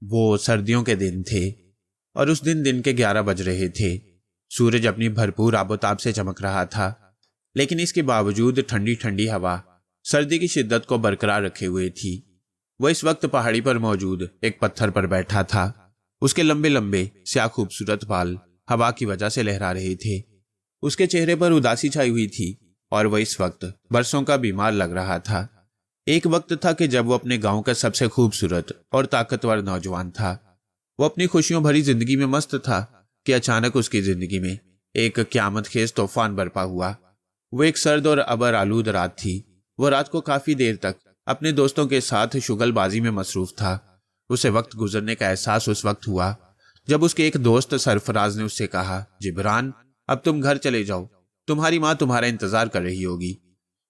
وہ سردیوں کے دن تھے اور اس دن کے 11 بج رہے تھے۔ سورج اپنی بھرپور آب و تاب سے چمک رہا تھا، لیکن اس کے باوجود ٹھنڈی ٹھنڈی ہوا سردی کی شدت کو برقرار رکھے ہوئے تھی۔ وہ اس وقت پہاڑی پر موجود ایک پتھر پر بیٹھا تھا۔ اس کے لمبے لمبے سیاہ خوبصورت بال ہوا کی وجہ سے لہرا رہے تھے۔ اس کے چہرے پر اداسی چھائی ہوئی تھی اور وہ اس وقت برسوں کا بیمار لگ رہا تھا۔ ایک وقت تھا کہ جب وہ اپنے گاؤں کا سب سے خوبصورت اور طاقتور نوجوان تھا۔ وہ اپنی خوشیوں بھری زندگی میں مست تھا کہ اچانک اس کی زندگی میں ایک قیامت خیز طوفان برپا ہوا۔ وہ ایک سرد اور ابر آلود رات تھی۔ وہ رات کو کافی دیر تک اپنے دوستوں کے ساتھ شغل بازی میں مصروف تھا۔ اسے وقت گزرنے کا احساس اس وقت ہوا جب اس کے ایک دوست سرفراز نے اس سے کہا، جبران اب تم گھر چلے جاؤ، تمہاری ماں تمہارا انتظار کر رہی ہوگی۔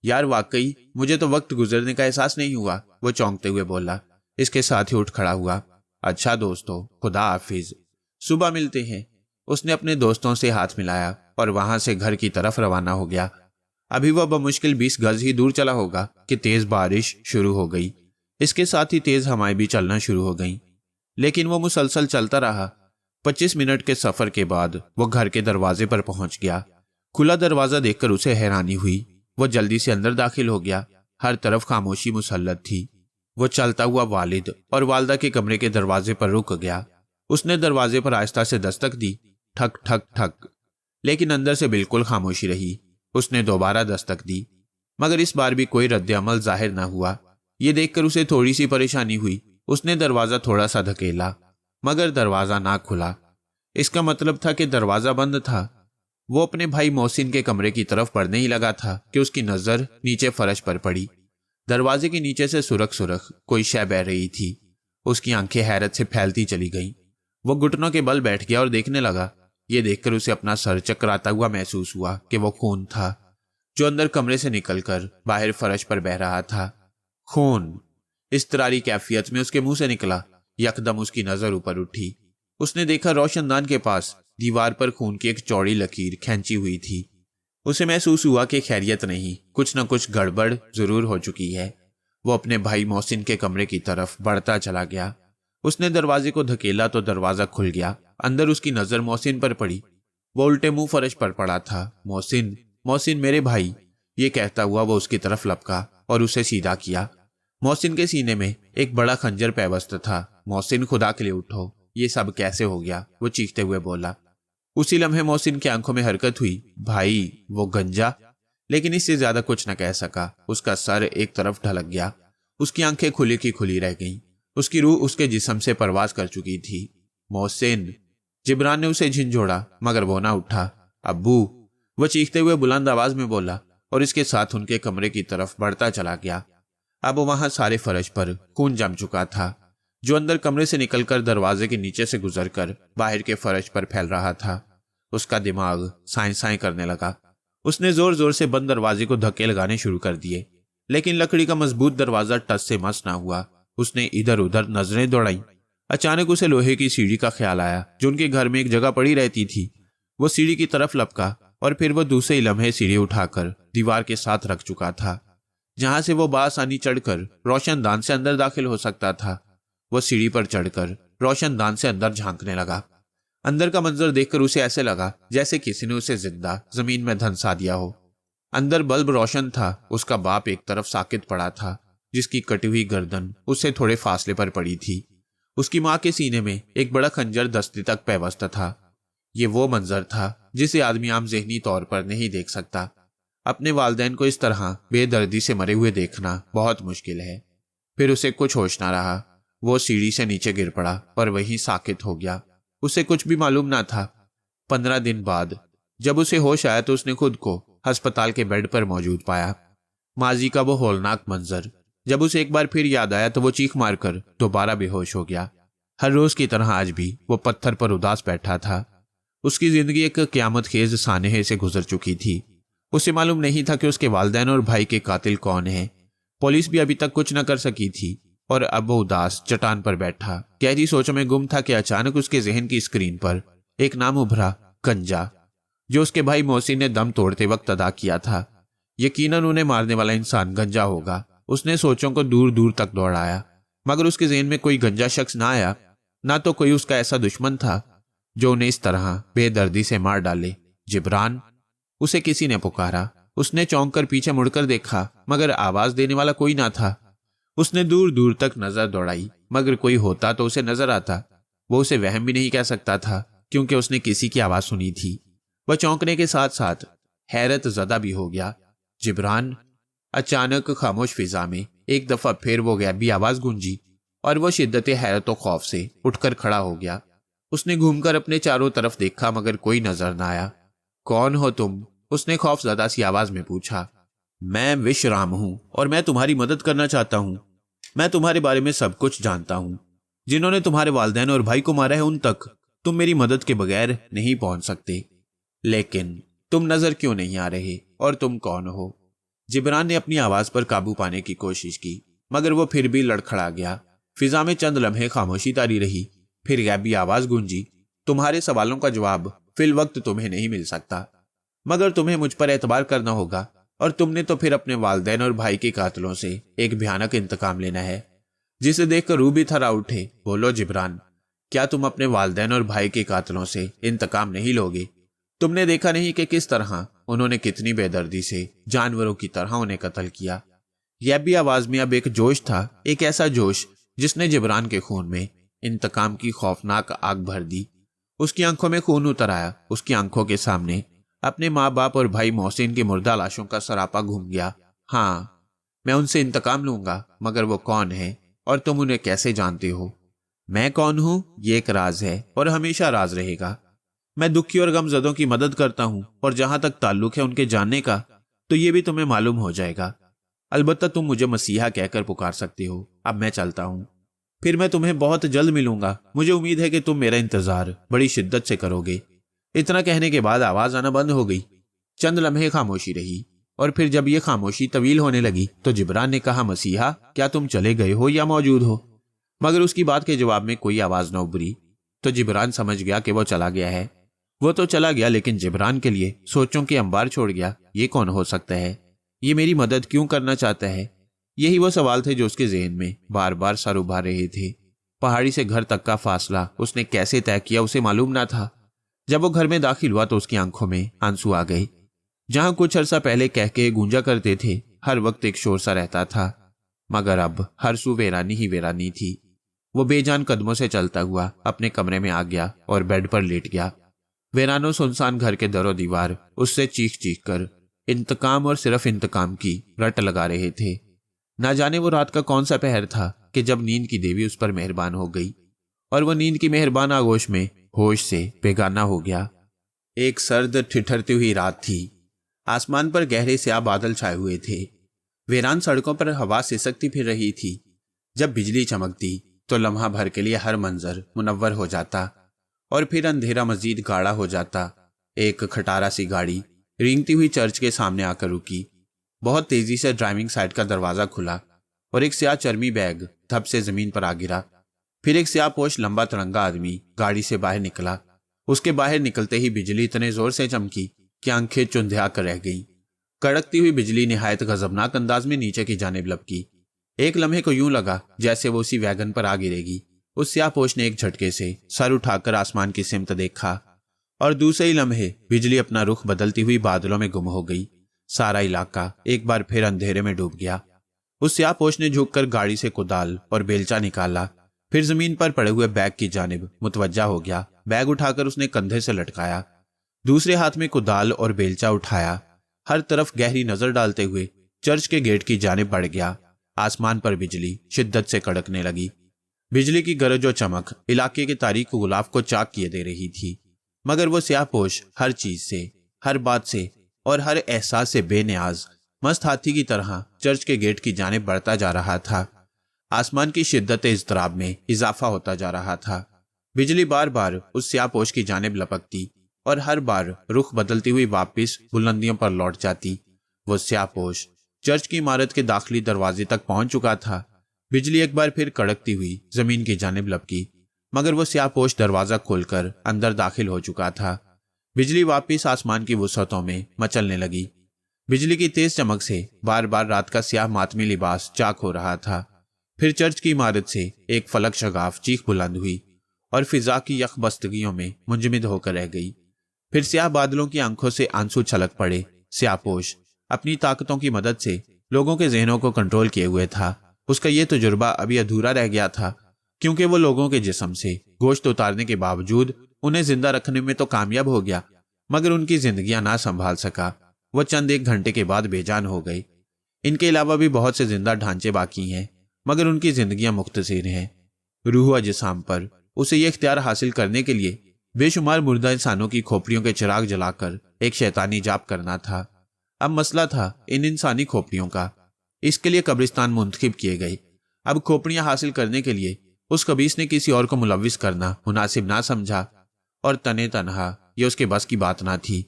یار واقعی مجھے تو وقت گزرنے کا احساس نہیں ہوا، وہ چونکتے ہوئے بولا۔ اس کے ساتھ ہی اٹھ کھڑا ہوا۔ اچھا دوستو، خدا حافظ، صبح ملتے ہیں۔ اس نے اپنے دوستوں سے ہاتھ ملایا اور وہاں سے گھر کی طرف روانہ ہو گیا۔ ابھی وہ بمشکل 20 گز ہی دور چلا ہوگا کہ تیز بارش شروع ہو گئی۔ اس کے ساتھ ہی تیز ہوائیں بھی چلنا شروع ہو گئیں، لیکن وہ مسلسل چلتا رہا۔ 25 منٹ کے سفر کے بعد وہ گھر کے دروازے پر پہنچ گیا۔ کھلا دروازہ دیکھ کر اسے حیرانی ہوئی۔ وہ جلدی سے اندر داخل ہو گیا۔ ہر طرف خاموشی مسلط تھی۔ وہ چلتا ہوا والد اور والدہ کے کمرے کے دروازے پر رک گیا۔ اس نے دروازے پر آہستہ سے دستک دی، ٹھک ٹھک ٹھک، لیکن اندر سے بالکل خاموشی رہی۔ اس نے دوبارہ دستک دی، مگر اس بار بھی کوئی رد عمل ظاہر نہ ہوا۔ یہ دیکھ کر اسے تھوڑی سی پریشانی ہوئی۔ اس نے دروازہ تھوڑا سا دھکیلا، مگر دروازہ نہ کھلا۔ اس کا مطلب تھا کہ دروازہ بند تھا۔ وہ اپنے بھائی محسن کے کمرے کی طرف پڑھنے ہی لگا تھا کہ اس کی نظر نیچے فرش پر پڑی۔ دروازے کے نیچے سے سرخ سرخ کوئی شے بہہ رہی تھی۔ اس کی آنکھیں حیرت سے پھیلتی چلی گئیں۔ وہ گھٹنوں کے بل بیٹھ گیا اور دیکھنے لگا۔ یہ دیکھ کر اسے اپنا سر چکراتا ہوا محسوس ہوا کہ وہ خون تھا جو اندر کمرے سے نکل کر باہر فرش پر بہہ رہا تھا۔ خون اضطراری کیفیت میں اس کے منہ سے نکلا۔ یکدم اس کی نظر اوپر اٹھی۔ اس نے دیکھا روشن دان کے پاس دیوار پر خون کی ایک چوڑی لکیر کھینچی ہوئی تھی۔ اسے محسوس ہوا کہ خیریت نہیں، کچھ نہ کچھ گڑبڑ ضرور ہو چکی ہے۔ وہ اپنے بھائی محسن کے کمرے کی طرف بڑھتا چلا گیا۔ اس نے دروازے کو دھکیلا تو دروازہ کھل گیا۔ اندر اس کی نظر محسن پر پڑی۔ وہ الٹے منہ فرش پر پڑا تھا۔ محسن، محسن میرے بھائی، یہ کہتا ہوا وہ اس کی طرف لپکا اور اسے سیدھا کیا۔ محسن کے سینے میں ایک بڑا خنجر پیوست تھا۔ محسن خدا کے لیے اٹھو، یہ سب کیسے ہو گیا؟ وہ چیختے ہوئے بولا۔ اسی لمحے محسن کی آنکھوں میں حرکت ہوئی۔ بھائی، وہ گنجا؟ لیکن اس سے زیادہ کچھ نہ کہہ سکا۔ اس کا سر ایک طرف ڈھلک گیا۔ اس کی آنکھیں کھلی کی کھلی رہ گئیں۔ اس کی روح اس کے جسم سے پرواز کر چکی تھی۔ محسن، جبران نے اسے جھنجھوڑا مگر وہ نہ اٹھا۔ ابو، وہ چیختے ہوئے بلند آواز میں بولا اور اس کے ساتھ ان کے کمرے کی طرف بڑھتا چلا گیا۔ اب وہاں سارے فرش پر خون جم چکا تھا جو اندر کمرے سے نکل کر دروازے کے نیچے سے گزر کر باہر کے فرش پر پھیل رہا تھا۔ اس کا دماغ سائیں سائیں کرنے لگا۔ اس نے زور زور سے بند دروازے کو دھکے لگانے شروع کر دیے، لیکن لکڑی کا مضبوط دروازہ ٹس سے مس نہ ہوا۔ اس نے ادھر ادھر نظریں دوڑائیں۔ اچانک اسے لوہے کی سیڑھی کا خیال آیا جو ان کے گھر میں ایک جگہ پڑی رہتی تھی۔ وہ سیڑھی کی طرف لپکا اور پھر وہ دوسرے لمحے سیڑھی اٹھا کر دیوار کے ساتھ رکھ چکا تھا جہاں سے وہ بآسانی چڑھ کر روشن دان سے اندر داخل ہو سکتا تھا۔ وہ سیڑھی پر چڑھ کر روشن دان سے اندر جھانکنے لگا۔ اندر کا منظر دیکھ کر اسے ایسے لگا جیسے کسی نے اسے زندہ زمین میں دھنسا دیا ہو۔ اندر بلب روشن تھا۔ اس کا باپ ایک طرف ساکت پڑا تھا جس کی کٹی ہوئی گردن اس سے تھوڑے فاصلے پر پڑی تھی۔ اس کی ماں کے سینے میں ایک بڑا خنجر دستی تک پیوست تھا۔ یہ وہ منظر تھا جسے آدمی عام ذہنی طور پر نہیں دیکھ سکتا۔ اپنے والدین کو اس طرح بے دردی سے مرے ہوئے دیکھنا بہت مشکل ہے۔ پھر اسے کچھ ہوش نہ رہا۔ وہ سیڑھی سے نیچے گر پڑا اور وہیں ساکت ہو گیا۔ اسے کچھ بھی معلوم نہ تھا۔ 15 دن بعد جب اسے ہوش آیا تو اس نے خود کو ہسپتال کے بیڈ پر موجود پایا۔ ماضی کا وہ ہولناک منظر جب اسے ایک بار پھر یاد آیا تو وہ چیخ مار کر دوبارہ بے ہوش ہو گیا۔ ہر روز کی طرح آج بھی وہ پتھر پر اداس بیٹھا تھا۔ اس کی زندگی ایک قیامت خیز سانحے سے گزر چکی تھی۔ اسے معلوم نہیں تھا کہ اس کے والدین اور بھائی کے قاتل کون ہیں۔ پولیس بھی ابھی تک کچھ نہ کر سکی تھی اور اب وہ اداس چٹان پر بیٹھا گہری سوچوں میں گم تھا کہ اچانک اس کے ذہن کی اسکرین پر ایک نام ابھرا، گنجا، جو اس کے بھائی محسن نے دم توڑتے وقت ادا کیا تھا۔ یقیناً انہیں مارنے والا انسان گنجا ہوگا۔ اس نے سوچوں کو دور دور تک دوڑایا مگر اس کے ذہن میں کوئی گنجا شخص نہ آیا۔ نہ تو کوئی اس کا ایسا دشمن تھا جو انہیں اس طرح بے دردی سے مار ڈالے۔ جبران، اسے کسی نے پکارا۔ اس نے چونک کر پیچھے مڑ کر دیکھا مگر آواز دینے والا کوئی نہ تھا۔ اس نے دور دور تک نظر دوڑائی مگر کوئی ہوتا تو اسے نظر آتا۔ وہ اسے وہم بھی نہیں کہہ سکتا تھا کیونکہ اس نے کسی کی آواز سنی تھی۔ وہ چونکنے کے ساتھ ساتھ حیرت زدہ بھی ہو گیا۔ جبران! اچانک خاموش فضا میں ایک دفعہ پھر وہ غیبی آواز گونجی اور وہ شدت حیرت و خوف سے اٹھ کر کھڑا ہو گیا۔ اس نے گھوم کر اپنے چاروں طرف دیکھا مگر کوئی نظر نہ آیا۔ کون ہو تم؟ اس نے خوف زدہ سی آواز میں پوچھا۔ میں وشرام ہوں اور میں تمہاری مدد کرنا چاہتا ہوں۔ میں تمہارے بارے میں سب کچھ جانتا ہوں۔ جنہوں نے تمہارے والدین اور بھائی کو مارا ہے ان تک تم میری مدد کے بغیر نہیں پہنچ سکتے۔ لیکن تم نظر کیوں نہیں آ رہے اور تم کون ہو؟ جبران نے اپنی آواز پر قابو پانے کی کوشش کی مگر وہ پھر بھی لڑکھڑا گیا۔ فضا میں چند لمحے خاموشی طاری رہی، پھر غیبی آواز گونجی۔ تمہارے سوالوں کا جواب فی الوقت تمہیں نہیں مل سکتا مگر تمہیں مجھ پر اعتبار کرنا ہوگا، اور تم نے تو پھر اپنے والدین اور بھائی کے قاتلوں سے ایک بھیانک انتقام لینا ہے جسے دیکھ کر روح بھی تھرا اٹھے۔ بولو جبران، کیا تم اپنے والدین اور بھائی کے قاتلوں سے انتقام نہیں لوگے؟ تم نے دیکھا نہیں کہ کس طرح انہوں نے کتنی بے دردی سے جانوروں کی طرح انہیں قتل کیا؟ غیبی آواز میں اب ایک جوش تھا، ایک ایسا جوش جس نے جبران کے خون میں انتقام کی خوفناک آگ بھر دی۔ اس کی آنکھوں میں خون اتر آیا۔ اس کی آنکھوں کے سامنے اپنے ماں باپ اور بھائی محسن کی مردہ لاشوں کا سراپا گھوم گیا۔ ہاں، میں ان سے انتقام لوں گا مگر وہ کون ہیں اور تم انہیں کیسے جانتے ہو؟ میں کون ہوں یہ ایک راز ہے اور ہمیشہ راز رہے گا۔ میں دکھی اور غم زدوں کی مدد کرتا ہوں، اور جہاں تک تعلق ہے ان کے جاننے کا تو یہ بھی تمہیں معلوم ہو جائے گا۔ البتہ تم مجھے مسیحا کہہ کر پکار سکتے ہو۔ اب میں چلتا ہوں، پھر میں تمہیں بہت جلد ملوں گا۔ مجھے امید ہے کہ تم میرا انتظار بڑی شدت سے کرو گے۔ اتنا کہنے کے بعد آواز آنا بند ہو گئی۔ چند لمحے خاموشی رہی اور پھر جب یہ خاموشی طویل ہونے لگی تو جبران نے کہا، مسیحا، کیا تم چلے گئے ہو یا موجود ہو؟ مگر اس کی بات کے جواب میں کوئی آواز نہ ابھری۔ تو جبران سمجھ گیا کہ وہ چلا گیا ہے۔ وہ تو چلا گیا لیکن جبران کے لیے سوچوں کے انبار چھوڑ گیا۔ یہ کون ہو سکتا ہے؟ یہ میری مدد کیوں کرنا چاہتا ہے؟ یہی وہ سوال تھے جو اس کے ذہن میں بار بار سر ابھار رہے تھے۔ پہاڑی سے گھر تک کا فاصلہ اس نے کیسے طے کیا اسے معلوم نہ تھا۔ جب وہ گھر میں داخل ہوا تو اس کی آنکھوں میں آنسو آ گئے۔ جہاں کچھ عرصہ پہلے کہہ کے گونجا کرتے تھے، ہر وقت ایک شور سا رہتا تھا، مگر اب ہر سو ویرانی ہی ویرانی تھی۔ وہ بے جان قدموں سے چلتا ہوا اپنے کمرے میں آ گیا اور بیڈ پر لیٹ گیا۔ ویرانوں سنسان گھر کے در و دیوار اس سے چیخ چیخ کر انتقام اور صرف انتقام کی رٹ لگا رہے تھے۔ نہ جانے وہ رات کا کون سا پہر تھا کہ جب نیند کی دیوی اس پر مہربان ہو گئی اور وہ نیند کی مہربان آغوش میں ہوش سے بیگانہ ہو گیا۔ ایک سرد ٹھٹھرتی ہوئی رات تھی۔ آسمان پر گہرے سیاہ بادل چھائے ہوئے تھے۔ ویران سڑکوں پر ہوا سسکتی پھر رہی تھی۔ جب بجلی چمکتی تو لمحہ بھر کے لیے ہر منظر منور ہو جاتا اور پھر اندھیرا مزید گاڑھا ہو جاتا۔ ایک کھٹارا سی گاڑی رینگتی ہوئی چرچ کے سامنے آ کر رکی۔ بہت تیزی سے ڈرائیونگ سائٹ کا دروازہ کھلا اور ایک سیاہ چرمی بیگ دھب سے زمین پر آ گرا۔ پھر ایک سیاہ پوش لمبا ترنگا آدمی گاڑی سے باہر نکلا۔ اس کے باہر نکلتے ہی بجلی اتنے زور سے چمکی کہ آنکھیں چندھیا کر رہ گئیں۔ کڑکتی ہوئی بجلی نہایت غضبناک انداز میں نیچے کی جانب لپکی۔ ایک لمحے کو یوں لگا جیسے وہ اسی ویگن پر آ گرے گی۔ اس سیاہ پوش نے ایک جھٹکے سے سر اٹھا کر آسمان کی سمت دیکھا اور دوسرے ہی لمحے بجلی اپنا رخ بدلتی ہوئی بادلوں میں گم ہو گئی۔ سارا علاقہ ایک بار پھر اندھیرے میں ڈوب گیا۔ اس سیاہ پوش نے جھک کر گاڑی سے کدال اور بیلچا نکالا، پھر زمین پر پڑے ہوئے بیگ کی جانب متوجہ ہو گیا۔ بیگ اٹھا کر اس نے کندھے سے لٹکایا، دوسرے ہاتھ میں کدال اور بیلچا اٹھایا، ہر طرف گہری نظر ڈالتے ہوئے چرچ کے گیٹ کی جانب بڑھ گیا۔ آسمان پر بجلی شدت سے کڑکنے لگی۔ بجلی کی گرج و چمک علاقے کے تاریک غلاف کو چاک کیے دے رہی تھی، مگر وہ سیاہ پوش ہر چیز سے، ہر بات سے اور ہر احساس سے بے نیاز مست ہاتھی کی طرح چرچ کے گیٹ کی جانب بڑھتا جا رہا تھا۔ آسمان کی شدت اضطراب میں اضافہ ہوتا جا رہا تھا۔ بجلی بار بار اس سیاہ پوش کی جانب لپکتی اور ہر بار رخ بدلتی ہوئی واپس بلندیوں پر لوٹ جاتی۔ وہ سیاہ پوش چرچ کی عمارت کے داخلی دروازے تک پہنچ چکا تھا۔ بجلی ایک بار پھر کڑکتی ہوئی زمین کی جانب لپکی، مگر وہ سیاہ پوش دروازہ کھول کر اندر داخل ہو چکا تھا۔ بجلی واپس آسمان کی وسعتوں میں مچلنے لگی۔ بجلی کی تیز چمک سے بار بار رات کا سیاہ ماتمی لباس چاک ہو رہا تھا۔ پھر چرچ کی عمارت سے ایک فلک شگاف چیخ بلند ہوئی اور فضا کی یک بستگیوں میں منجمد ہو کر رہ گئی۔ پھر سیاہ بادلوں کی آنکھوں سے آنسو چھلک پڑے۔ سیاہ پوش اپنی طاقتوں کی مدد سے لوگوں کے ذہنوں کو کنٹرول کیے ہوئے تھا۔ اس کا یہ تجربہ ابھی ادھورا رہ گیا تھا، کیونکہ وہ لوگوں کے جسم سے گوشت اتارنے کے باوجود انہیں زندہ رکھنے میں تو کامیاب ہو گیا، مگر ان کی زندگیاں نہ سنبھال سکا۔ وہ چند ایک گھنٹے کے بعد بے جان ہو گئی۔ ان کے علاوہ بھی بہت سے زندہ ڈھانچے باقی ہیں، مگر ان کی زندگیاں مختصر ہیں۔ روح و اجسام پر اسے یہ اختیار حاصل کرنے کے لیے بے شمار مردہ انسانوں کی کھوپڑیوں کے چراغ جلا کر ایک شیطانی جاپ کرنا تھا۔ اب مسئلہ تھا ان انسانی کھوپڑیوں کا۔ اس کے لیے قبرستان منتخب کیے گئے۔ اب کھوپڑیاں حاصل کرنے کے لیے اس خبیث نے کسی اور کو ملوث کرنا مناسب نہ سمجھا، اور تنے تنہا یہ اس کے بس کی بات نہ تھی۔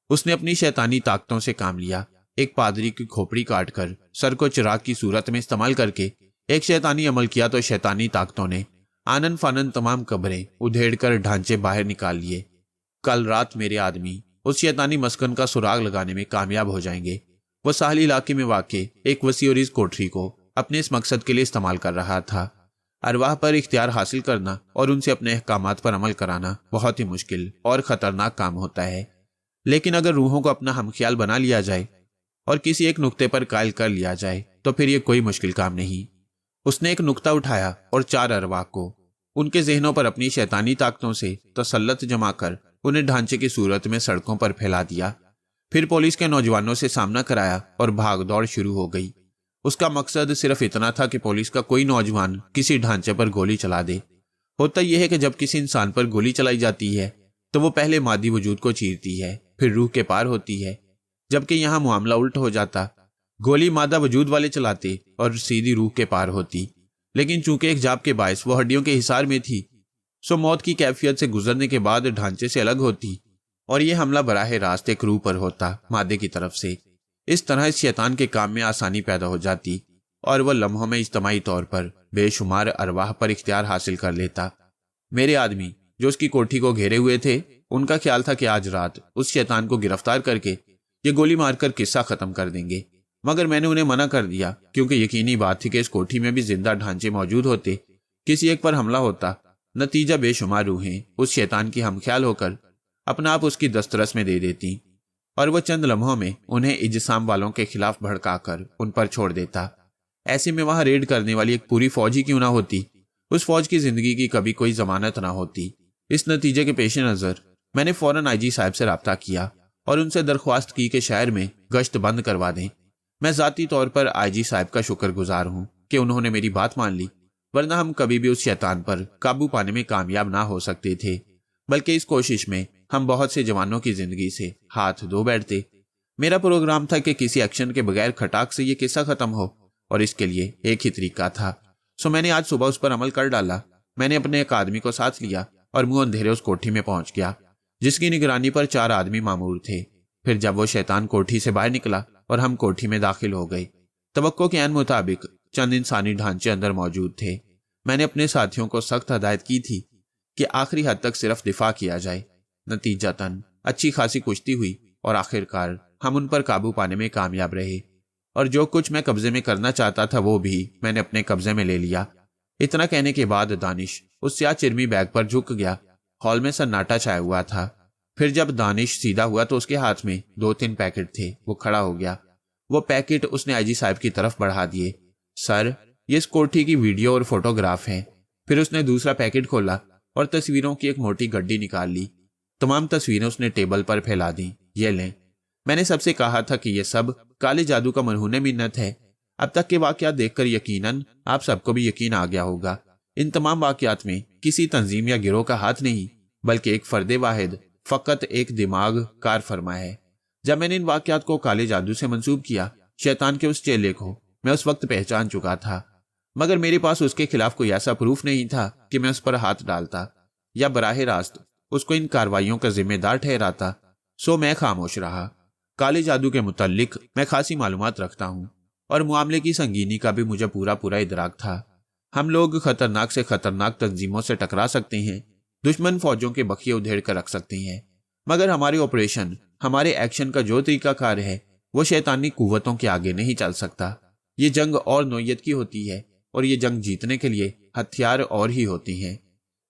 اس نے اپنی شیطانی طاقتوں سے کام لیا۔ ایک پادری کی کھوپڑی کاٹ کر سر کو چراغ کی صورت میں استعمال کر کے ایک شیطانی عمل کیا تو شیطانی طاقتوں نے آنن فانن تمام قبریں ادھیڑ کر ڈھانچے باہر نکال لیے۔ کل رات میرے آدمی اس شیطانی مسکن کا سراغ لگانے میں کامیاب ہو جائیں گے۔ وہ ساحلی علاقے میں واقع ایک وسیع و عریض کوٹری کو اپنے اس مقصد کے لیے استعمال کر رہا تھا۔ ارواح پر اختیار حاصل کرنا اور ان سے اپنے احکامات پر عمل کرانا بہت ہی مشکل اور خطرناک کام ہوتا ہے، لیکن اگر روحوں کو اپنا ہم خیال بنا لیا جائے اور کسی ایک نقطے پر قائل کر لیا جائے تو پھر یہ کوئی مشکل کام نہیں۔ اس نے ایک نقطہ اٹھایا اور 4 ارواح کو ان کے ذہنوں پر اپنی شیطانی طاقتوں سے تسلط جما کر انہیں ڈھانچے کی صورت میں سڑکوں پر پھیلا دیا۔ پھر پولیس کے نوجوانوں سے سامنا کرایا اور بھاگ دوڑ شروع ہو گئی۔ اس کا مقصد صرف اتنا تھا کہ پولیس کا کوئی نوجوان کسی ڈھانچے پر گولی چلا دے۔ ہوتا یہ ہے کہ جب کسی انسان پر گولی چلائی جاتی ہے تو وہ پہلے مادی وجود کو چیرتی ہے، پھر روح کے پار ہوتی ہے، جبکہ یہاں معاملہ الٹ ہو جاتا۔ گولی مادہ وجود والے چلاتے اور سیدھی روح کے پار ہوتی، لیکن چونکہ ایک جاب کے باعث وہ ہڈیوں کے حصار میں تھی، سو موت کی کیفیت سے گزرنے کے بعد ڈھانچے سے الگ ہوتی اور یہ حملہ براہ راست ایک روح پر ہوتا، مادے کی طرف سے۔ اس طرح اس شیطان کے کام میں آسانی پیدا ہو جاتی اور وہ لمحوں میں اجتماعی طور پر بے شمار ارواح پر اختیار حاصل کر لیتا۔ میرے آدمی جو اس کی کوٹھی کو گھیرے ہوئے تھے، ان کا خیال تھا کہ آج رات اس شیطان کو گرفتار کر کے یہ گولی مار کر قصہ ختم کر دیں گے، مگر میں نے انہیں منع کر دیا، کیونکہ یقینی بات تھی کہ اس کوٹھی میں بھی زندہ ڈھانچے موجود ہوتے، کسی ایک پر حملہ ہوتا، نتیجہ بے شمار روحیں اس شیطان کی ہم خیال ہو کر اپنا آپ اس کی دسترس میں دے دیتی اور وہ چند لمحوں میں انہیں اجسام والوں کے خلاف بھڑکا کر ان پر چھوڑ دیتا۔ ایسے میں وہاں ریڈ کرنے والی ایک پوری فوج ہی کیوں نہ ہوتی، اس فوج کی زندگی کی کبھی کوئی ضمانت نہ ہوتی۔ اس نتیجے کے پیش نظر میں نے فوراً آئی جی صاحب سے رابطہ کیا اور ان سے درخواست کی کہ شہر میں گشت بند کروا دیں۔ میں ذاتی طور پر آئی جی صاحب کا شکر گزار ہوں کہ انہوں نے میری بات مان لی، ورنہ ہم کبھی بھی اس شیطان پر قابو پانے میں کامیاب نہ ہو سکتے تھے، بلکہ اس کوشش میں ہم بہت سے جوانوں کی زندگی سے ہاتھ دھو بیٹھتے۔ میرا پروگرام تھا کہ کسی ایکشن کے بغیر کھٹاک سے یہ قصہ ختم ہو، اور اس کے لیے ایک ہی طریقہ تھا، سو میں نے آج صبح اس پر عمل کر ڈالا۔ میں نے اپنے ایک آدمی کو ساتھ لیا اور منہ اندھیرے اس کوٹھی میں پہنچ گیا، جس کی نگرانی پر 4 آدمی مامور تھے۔ پھر جب وہ شیطان کوٹھی سے باہر نکلا اور ہم کوٹھی میں داخل ہو گئے، توقع کے عین مطابق چند انسانی ڈھانچے اندر موجود تھے۔ میں نے اپنے ساتھیوں کو سخت ہدایت کی تھی کہ آخری حد تک صرف دفاع کیا جائے۔ نتیجتاً اچھی خاصی کشتی ہوئی اور آخرکار ہم ان پر قابو پانے میں کامیاب رہے، اور جو کچھ میں قبضے میں کرنا چاہتا تھا وہ بھی میں نے اپنے قبضے میں لے لیا۔ اتنا کہنے کے بعد دانش اس سیاہ چرمی بیگ پر جھک گیا۔ ہال میں سناٹا چھایا ہوا تھا۔ پھر جب دانش سیدھا ہوا تو اس کے ہاتھ میں 2-3 پیکٹ تھے۔ وہ کھڑا ہو گیا۔ وہ پیکٹ اس نے آئی جی صاحب کی طرف بڑھا دیے۔ سر، یہ اس کوٹھی کی ویڈیو اور فوٹوگراف ہیں۔ پھر اس نے دوسرا پیکٹ کھولا اور تصویروں کی ایک موٹی گڈی نکال لی۔ تمام تصویریں اس نے ٹیبل پر پھیلا دیں۔ یہ لیں، میں نے سب سے کہا تھا کہ یہ سب کالے جادو کا مرہون منت ہے۔ اب تک کے واقعات دیکھ کر یقیناً آپ سب کو بھی یقین آ گیا ہوگا۔ ان تمام واقعات میں کسی تنظیم یا گروہ کا ہاتھ نہیں، بلکہ ایک فرد واحد، فقط ایک دماغ کار فرما ہے۔ جب میں نے ان واقعات کو کالے جادو سے منسوب کیا، شیطان کے اس چیلے کو میں اس وقت پہچان چکا تھا، مگر میرے پاس اس کے خلاف کوئی ایسا پروف نہیں تھا کہ میں اس پر ہاتھ ڈالتا یا براہ راست اس کو ان کاروائیوں کا ذمہ دار ٹھہراتا، سو میں خاموش رہا۔ کالے جادو کے متعلق میں خاصی معلومات رکھتا ہوں اور معاملے کی سنگینی کا بھی مجھے پورا ادراک تھا۔ ہم لوگ خطرناک سے خطرناک تنظیموں سے ٹکرا سکتے ہیں، دشمن فوجوں کے بخیے ادھیڑ کر رکھ سکتے ہیں، مگر ہمارے آپریشن، ہمارے ایکشن کا جو طریقہ کار ہے وہ شیطانی قوتوں کے آگے نہیں چل سکتا۔ یہ جنگ اور نوعیت کی ہوتی ہے، اور یہ جنگ جیتنے کے لیے ہتھیار اور ہی ہوتی ہیں۔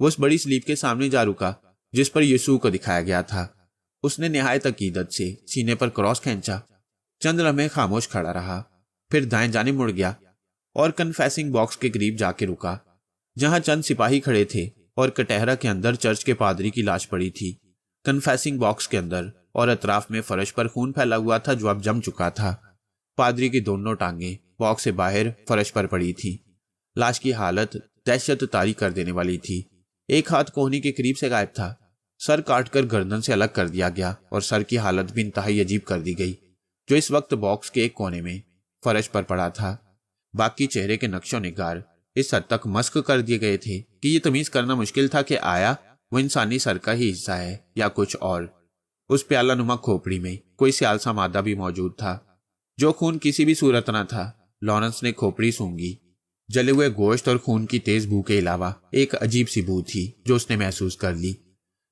وہ اس بڑی سلیب کے سامنے جا رکا جس پر یسوع کو دکھایا گیا تھا۔ اس نے نہایت عقیدت سے سینے پر کراس کھینچا، چند لمحے خاموش کھڑا رہا، پھر دائیں جانب مڑ گیا اور کنفیسنگ باکس کے قریب جا کے رکا جہاں چند سپاہی کھڑے تھے اور کٹہرا کے اندر چرچ کے پادری کی لاش پڑی تھی۔ کنفیسنگ باکس کے اندر اور اطراف میں فرش پر خون پھیلا ہوا تھا جو اب جم چکا تھا۔ پادری کی دونوں ٹانگیں باکس سے باہر فرش پر پڑی تھی۔ لاش کی حالت دہشت طاری کر دینے والی تھی۔ ایک ہاتھ کوہنی کے قریب سے غائب تھا، سر کاٹ کر گردن سے الگ کر دیا گیا اور سر کی حالت بھی انتہائی عجیب کر دی گئی جو اس وقت باکس کے ایک کونے میں فرش پر پڑا تھا۔ باقی چہرے کے نقش و نگار اس حد تک مسخ کر دیے گئے تھے کہ یہ تمیز کرنا مشکل تھا کہ آیا وہ انسانی سر کا ہی حصہ ہے یا کچھ اور۔ اس پیالہ نما کھوپڑی میں کوئی سیال سا مادہ بھی موجود تھا جو خون کسی بھی صورت نہ تھا۔ لارنس نے کھوپڑی سونگی۔ جلے ہوئے گوشت اور خون کی تیز بو کے علاوہ ایک عجیب سی بو تھی جو اس نے محسوس کر لی۔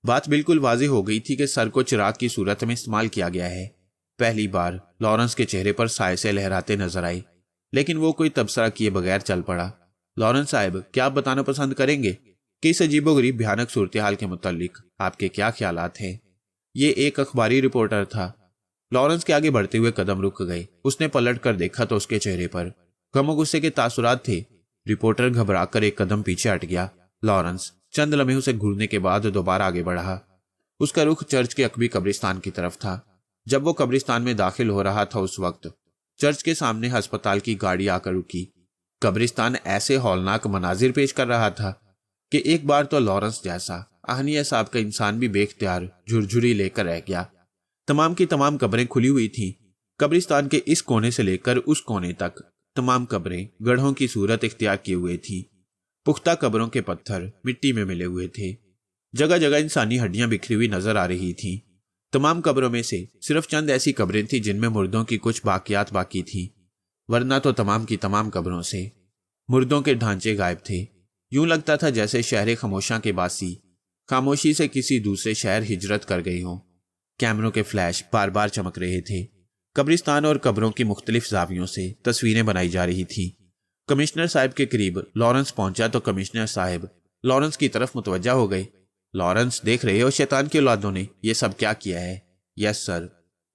بات بالکل واضح ہو گئی تھی کہ سر کو چراغ کی صورت میں استعمال کیا گیا ہے۔ پہلی بار لارنس کے چہرے پر سائے سے لہراتے نظر آئے لیکن وہ کوئی تبصرہ کیے بغیر چل پڑا۔ لارنس صاحب، کیا آپ بتانا پسند کریں گے کہ اس عجیب و غریب بھیانک صورتحال کے متعلق آپ کے کیا خیالات ہیں؟ یہ ایک اخباری رپورٹر تھا۔ لارنس کے آگے بڑھتے ہوئے قدم رک گئے۔ اس نے پلٹ کر دیکھا تو اس کے چہرے پر غم و غصے کے تاثرات تھے۔ رپورٹر گھبرا کر ایک قدم پیچھے ہٹ گیا۔ لارنس چند لمحے اسے گھورنے کے بعد دوبارہ آگے بڑھا۔ اس کا رخ چرچ کے عقبی قبرستان کی طرف تھا۔ جب وہ قبرستان میں داخل ہو رہا تھا اس وقت چرچ کے سامنے ہسپتال کی گاڑی آ کر رکی۔ قبرستان ایسے ہولناک مناظر پیش کر رہا تھا کہ ایک بار تو لارنس جیسا اہنی صاحب کا انسان بھی بے اختیار جھرجھری لے کر رہ گیا۔ تمام کی تمام قبریں کھلی ہوئی تھیں۔ قبرستان کے اس کونے سے لے کر اس کونے تک تمام قبریں گڑھوں کی صورت اختیار کیے ہوئے تھیں۔ پختہ قبروں کے پتھر مٹی میں ملے ہوئے تھے۔ جگہ جگہ انسانی ہڈیاں بکھری ہوئی نظر آ رہی تھیں۔ تمام قبروں میں سے صرف چند ایسی قبریں تھیں جن میں مردوں کی کچھ باقیات باقی تھیں، ورنہ تو تمام کی تمام قبروں سے مردوں کے ڈھانچے غائب تھے۔ یوں لگتا تھا جیسے شہر خاموشاں کے باسی خاموشی سے کسی دوسرے شہر ہجرت کر گئی ہوں۔ کیمروں کے فلیش بار بار چمک رہے تھے۔ قبرستان اور قبروں کی مختلف زاویوں سے تصویریں بنائی جا رہی تھیں۔ کمشنر صاحب کے قریب لارنس پہنچا تو کمشنر صاحب لارنس کی طرف متوجہ ہو گئے۔ لارنس، دیکھ رہے ہو شیطان کی اولادوں نے یہ سب کیا کیا ہے؟ یس سر،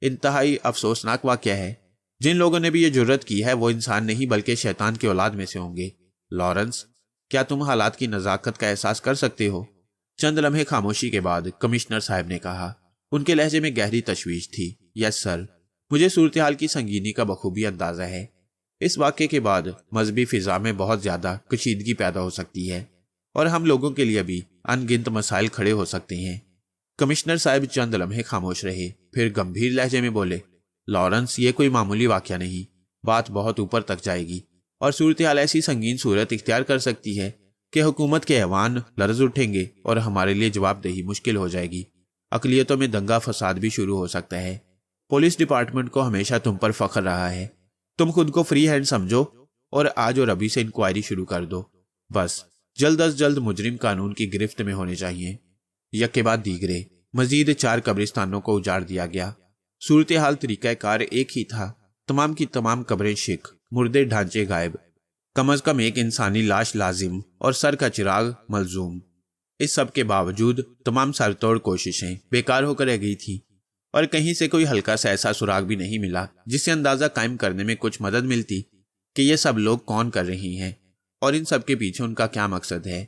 انتہائی افسوسناک واقعہ ہے۔ جن لوگوں نے بھی یہ جرت کی ہے وہ انسان نہیں بلکہ شیطان کی اولاد میں سے ہوں گے۔ لارنس، کیا تم حالات کی نزاکت کا احساس کر سکتے ہو؟ چند لمحے خاموشی کے بعد کمشنر صاحب نے کہا۔ ان کے لہجے میں گہری تشویش تھی۔ یس سر، مجھے صورتحال کی سنگینی کا بخوبی اندازہ ہے۔ اس واقعے کے بعد مذہبی فضا میں بہت زیادہ کشیدگی پیدا ہو سکتی ہے اور ہم لوگوں کے لیے بھی ان گنت مسائل کھڑے ہو سکتے ہیں۔ کمشنر صاحب چند لمحے خاموش رہے، پھر گمبھیر لہجے میں بولے، لارنس، یہ کوئی معمولی واقعہ نہیں، بات بہت اوپر تک جائے گی اور صورتحال ایسی سنگین صورت اختیار کر سکتی ہے کہ حکومت کے ایوان لرز اٹھیں گے اور ہمارے لیے جواب دہی مشکل ہو جائے گی۔ اقلیتوں میں دنگا فساد بھی شروع ہو سکتا ہے۔ پولیس ڈپارٹمنٹ کو ہمیشہ تم پر فخر رہا ہے۔ تم خود کو فری ہینڈ سمجھو اور آج اور ابھی سے انکوائری شروع کر دو۔ بس جلد از جلد مجرم قانون کی گرفت میں ہونے چاہیے۔ یک کے بعد دیگرے مزید 4 قبرستانوں کو اجاڑ دیا گیا۔ صورتحال طریقہ کار ایک ہی تھا۔ تمام کی تمام قبریں شک، مردے ڈھانچے غائب، کم از کم ایک انسانی لاش لازم اور سر کا چراغ ملزوم۔ اس سب کے باوجود تمام سر توڑ کوششیں بیکار ہو کر رہ گئی تھیں اور کہیں سے کوئی ہلکا سا ایسا سراغ بھی نہیں ملا جس سے اندازہ قائم کرنے میں کچھ مدد ملتی کہ یہ سب لوگ کون کر رہی ہیں اور ان سب کے پیچھے ان کا کیا مقصد ہے۔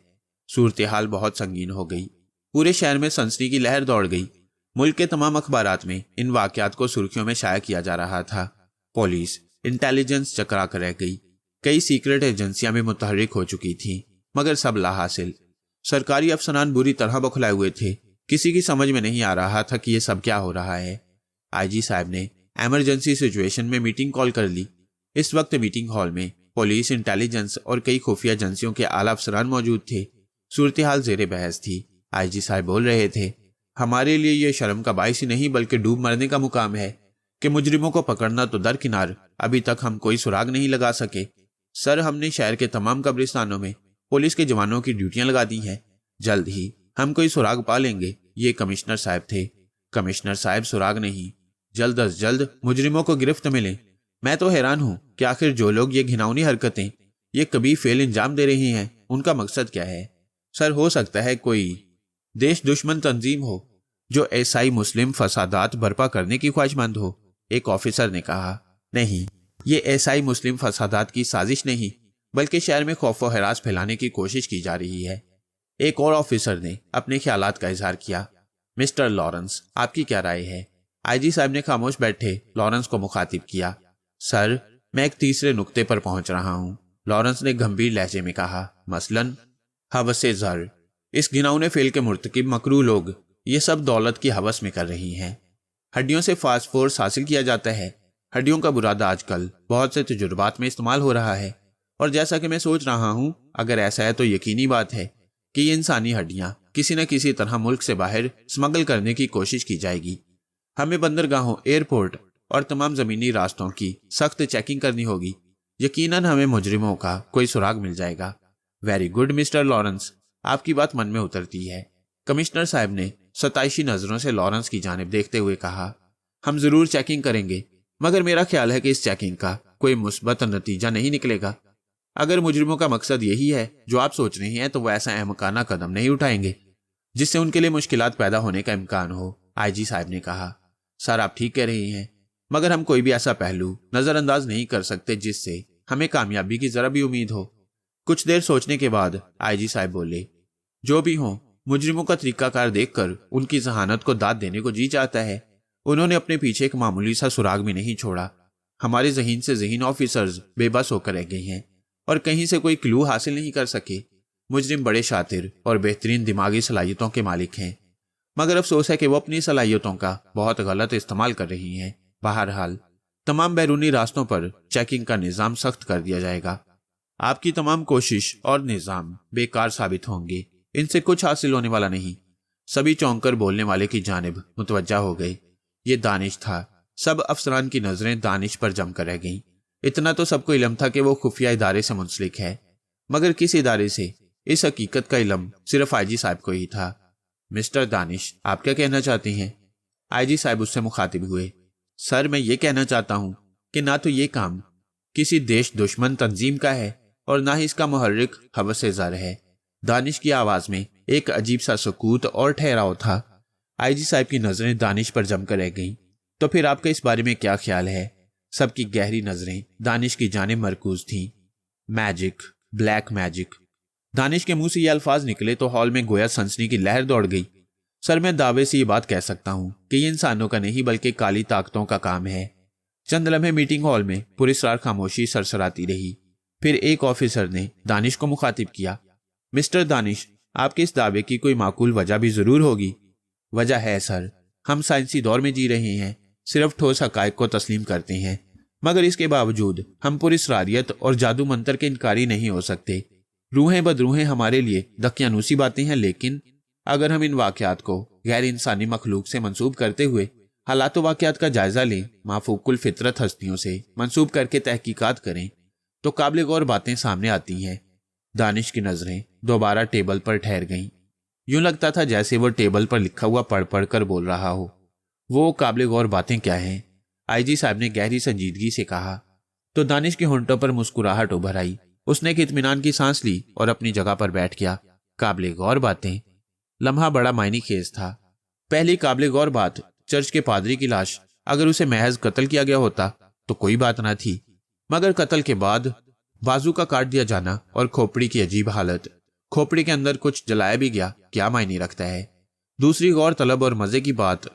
صورتحال بہت سنگین ہو گئی۔ پورے شہر میں سنسنی کی لہر دوڑ گئی۔ ملک کے تمام اخبارات میں ان واقعات کو سرخیوں میں شائع کیا جا رہا تھا۔ پولیس، انٹیلیجنس چکرا کر رہ گئی۔ کئی سیکرٹ ایجنسیاں بھی متحرک ہو چکی تھیں مگر سب لا حاصل۔ سرکاری افسران بری طرح بکھلائے ہوئے تھے۔ کسی کی سمجھ میں نہیں آ رہا تھا کہ یہ سب کیا ہو رہا ہے۔ آئی جی صاحب نے ایمرجنسی سچویشن میں میٹنگ کال کر لی۔ اس وقت میٹنگ ہال میں پولیس، انٹیلیجنس اور کئی خفیہ ایجنسیوں کے اعلیٰ افسران موجود تھے۔ صورتحال زیر بحث تھی۔ آئی جی صاحب بول رہے تھے، ہمارے لیے یہ شرم کا باعث ہی نہیں بلکہ ڈوب مرنے کا مقام ہے کہ مجرموں کو پکڑنا تو درکنار، ابھی تک ہم کوئی سراغ نہیں لگا سکے۔ سر، ہم نے شہر کے تمام قبرستانوں میں پولیس کے جوانوں کی ڈیوٹیاں لگا دی ہیں۔ جلد ہی ہم کوئی سراغ پا لیں گے۔ یہ کمشنر صاحب تھے۔ کمشنر صاحب، سراغ نہیں، جلد از جلد مجرموں کو گرفت ملیں۔ میں تو حیران ہوں کہ آخر جو لوگ یہ گھناؤنی حرکتیں، یہ کبھی فعل انجام دے رہے ہیں، ان کا مقصد کیا ہے؟ سر ہو سکتا ہے کوئی دیش دشمن تنظیم ہو جو عیسائی مسلم فسادات برپا کرنے کی خواہش مند ہو، ایک آفیسر نے کہا۔ نہیں، یہ عیسائی مسلم فسادات کی سازش نہیں، بلکہ شہر میں خوف و ہراس پھیلانے کی کوشش کی جا رہی ہے۔ ایک اور آفیسر نے اپنے خیالات کا اظہار کیا۔ مسٹر لارنس، آپ کی کیا رائے ہے؟ آئی جی صاحب نے خاموش بیٹھے لارنس کو مخاطب کیا۔ سر، میں ایک تیسرے نقطے پر پہنچ رہا ہوں، لارنس نے گمبھیر لہجے میں کہا۔ مثلاً ہوس زر، اس گھناؤنے فعل کے مرتکب مکروہ لوگ یہ سب دولت کی ہوس میں کر رہی ہیں۔ ہڈیوں سے فاسفورس حاصل کیا جاتا ہے۔ ہڈیوں کا برادہ آج کل بہت سے تجربات میں استعمال ہو رہا ہے، اور جیسا کہ میں سوچ رہا ہوں، اگر ایسا ہے تو یقینی بات ہے کہ یہ انسانی ہڈیاں کسی نہ کسی طرح ملک سے باہر سمگل کرنے کی کوشش کی جائے گی۔ ہمیں بندرگاہوں، ایئرپورٹ اور تمام زمینی راستوں کی سخت چیکنگ کرنی ہوگی۔ یقیناً ہمیں مجرموں کا کوئی سراغ مل جائے گا۔ ویری گڈ مسٹر لارنس، آپ کی بات من میں اترتی ہے، کمشنر صاحب نے ستائشی نظروں سے لارنس کی جانب دیکھتے ہوئے کہا۔ ہم ضرور چیکنگ کریں گے، مگر میرا خیال ہے کہ اس چیکنگ کا کوئی مثبت نتیجہ نہیں نکلے گا۔ اگر مجرموں کا مقصد یہی ہے جو آپ سوچ رہے ہیں تو وہ ایسا احمقانہ قدم نہیں اٹھائیں گے جس سے ان کے لیے مشکلات پیدا ہونے کا امکان ہو، آئی جی صاحب نے کہا۔ سر، آپ ٹھیک کہہ رہی ہیں، مگر ہم کوئی بھی ایسا پہلو نظر انداز نہیں کر سکتے جس سے ہمیں کامیابی کی ذرا بھی امید ہو۔ کچھ دیر سوچنے کے بعد آئی جی صاحب بولے، جو بھی ہوں، مجرموں کا طریقہ کار دیکھ کر ان کی ذہانت کو داد دینے کو جی چاہتا ہے۔ انہوں نے اپنے پیچھے ایک معمولی سا سراغ بھی نہیں چھوڑا۔ ہمارے ذہین سے ذہین آفیسرز بے بس ہو کر رہ گئے ہیں اور کہیں سے کوئی کلو حاصل نہیں کر سکے۔ مجرم بڑے شاطر اور بہترین دماغی صلاحیتوں کے مالک ہیں، مگر افسوس ہے کہ وہ اپنی صلاحیتوں کا بہت غلط استعمال کر رہی ہیں۔ بہرحال تمام بیرونی راستوں پر چیکنگ کا نظام سخت کر دیا جائے گا۔ آپ کی تمام کوشش اور نظام بیکار ثابت ہوں گے، ان سے کچھ حاصل ہونے والا نہیں۔ سبھی چونک کر بولنے والے کی جانب متوجہ ہو گئے۔ یہ دانش تھا۔ سب افسران کی نظریں دانش پر جم کر رہ گئیں۔ اتنا تو سب کو علم تھا کہ وہ خفیہ ادارے سے منسلک ہے، مگر کس ادارے سے، اس حقیقت کا علم صرف آئی جی صاحب کو ہی تھا۔ مسٹر دانش، آپ کیا کہنا چاہتے ہیں؟ آئی جی صاحب اس سے مخاطب ہوئے۔ سر، میں یہ کہنا چاہتا ہوں کہ نہ تو یہ کام کسی دیش دشمن تنظیم کا ہے اور نہ ہی اس کا محرک ہوس زر ہے۔ دانش کی آواز میں ایک عجیب سا سکوت اور ٹھہراؤ تھا۔ آئی جی صاحب کی نظریں دانش پر جم کر رہ گئیں۔ تو پھر آپ کا اس بارے میں کیا خیال ہے؟ سب کی گہری نظریں دانش کی جانب مرکوز تھیں۔ Magic, black magic. دانش کے منہ سے یہ الفاظ نکلے تو ہال میں گویا سنسنی کی لہر دوڑ گئی۔ سر، میں دعوے سے یہ بات کہہ سکتا ہوں کہ یہ انسانوں کا نہیں بلکہ کالی طاقتوں کا کام ہے۔ چند لمحے میٹنگ ہال میں پراسرار خاموشی سرسراتی رہی۔ پھر ایک آفیسر نے دانش کو مخاطب کیا۔ مسٹر دانش، آپ کے اس دعوے کی کوئی معقول وجہ بھی ضرور ہوگی۔ وجہ ہے سر، ہم سائنسی دور میں جی رہے ہیں، صرف ٹھوس حقائق کو تسلیم کرتے ہیں، مگر اس کے باوجود ہم پراسراریت اور جادو منتر کے انکاری نہیں ہو سکتے۔ روحیں بدروحیں ہمارے لیے دقیانوسی باتیں ہیں، لیکن اگر ہم ان واقعات کو غیر انسانی مخلوق سے منسوب کرتے ہوئے حالات و واقعات کا جائزہ لیں، مافوق الفطرت ہستیوں سے منسوب کر کے تحقیقات کریں، تو قابل غور باتیں سامنے آتی ہیں۔ دانش کی نظریں دوبارہ ٹیبل پر ٹھہر گئیں۔ یوں لگتا تھا جیسے وہ ٹیبل پر لکھا ہوا پڑھ پڑھ کر بول رہا ہو۔ وہ قابل غور باتیں کیا ہیں؟ آئی جی صاحب نے گہری سنجیدگی سے کہا۔ تو دانش کے ہونٹوں پر مسکراہٹ ابھر آئی۔ اس نے ایک اطمینان کی سانس لی اور اپنی جگہ پر بیٹھ گیا۔ قابل غور باتیں؟ لمحہ بڑا معنی خیز تھا۔ پہلی قابل غور بات، چرچ کے پادری کی لاش، اگر اسے محض قتل کیا گیا ہوتا تو کوئی بات نہ تھی، مگر قتل کے بعد بازو کا کاٹ دیا جانا اور کھوپڑی کی عجیب حالت، کھوپڑی کے اندر کچھ جلایا بھی گیا، کیا معنی رکھتا ہے؟ دوسری غور طلب اور مزے کی بات،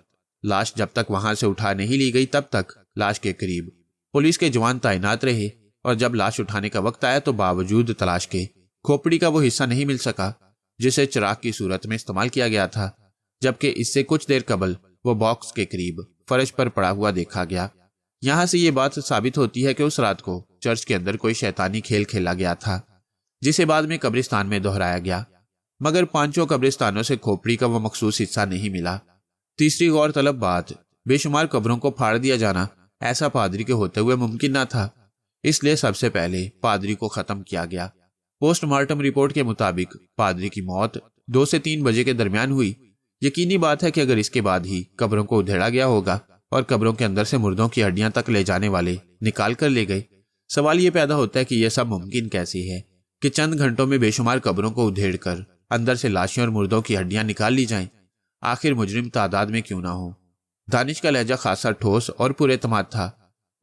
لاش جب تک وہاں سے اٹھا نہیں لی گئی تب تک لاش کے قریب پولیس کے جوان تعینات رہے، اور جب لاش اٹھانے کا وقت آیا تو باوجود تلاش کے کھوپڑی کا وہ حصہ نہیں مل سکا جسے چراغ کی صورت میں استعمال کیا گیا تھا، جبکہ اس سے کچھ دیر قبل وہ باکس کے قریب فرش پر پڑا ہوا دیکھا گیا۔ یہاں سے یہ بات ثابت ہوتی ہے کہ اس رات کو چرچ کے اندر کوئی شیطانی کھیل کھیلا گیا تھا جسے بعد میں قبرستان میں دہرایا گیا، مگر پانچوں قبرستانوں سے کھوپڑی کا وہ مخصوص حصہ نہیں ملا۔ تیسری غور طلب بات، بے شمار قبروں کو پھاڑ دیا جانا ایسا پادری کے ہوتے ہوئے ممکن نہ تھا، اس لیے سب سے پہلے پادری کو ختم کیا گیا۔ پوسٹ مارٹم رپورٹ کے مطابق پادری کی موت 2 سے 3 بجے کے درمیان ہوئی۔ یقینی بات ہے کہ اگر اس کے بعد ہی قبروں کو ادھیڑا گیا ہوگا اور قبروں کے اندر سے مردوں کی ہڈیاں تک لے جانے والے نکال کر لے گئے، سوال یہ پیدا ہوتا ہے کہ یہ سب ممکن کیسے ہے کہ چند گھنٹوں میں بے شمار قبروں کو ادھیڑ کر اندر سے لاشیں اور مردوں کی ہڈیاں نکال لی جائیں، آخر مجرم تعداد میں کیوں نہ ہو۔ دانش کا لہجہ خاصا ٹھوس اور پر اعتماد تھا۔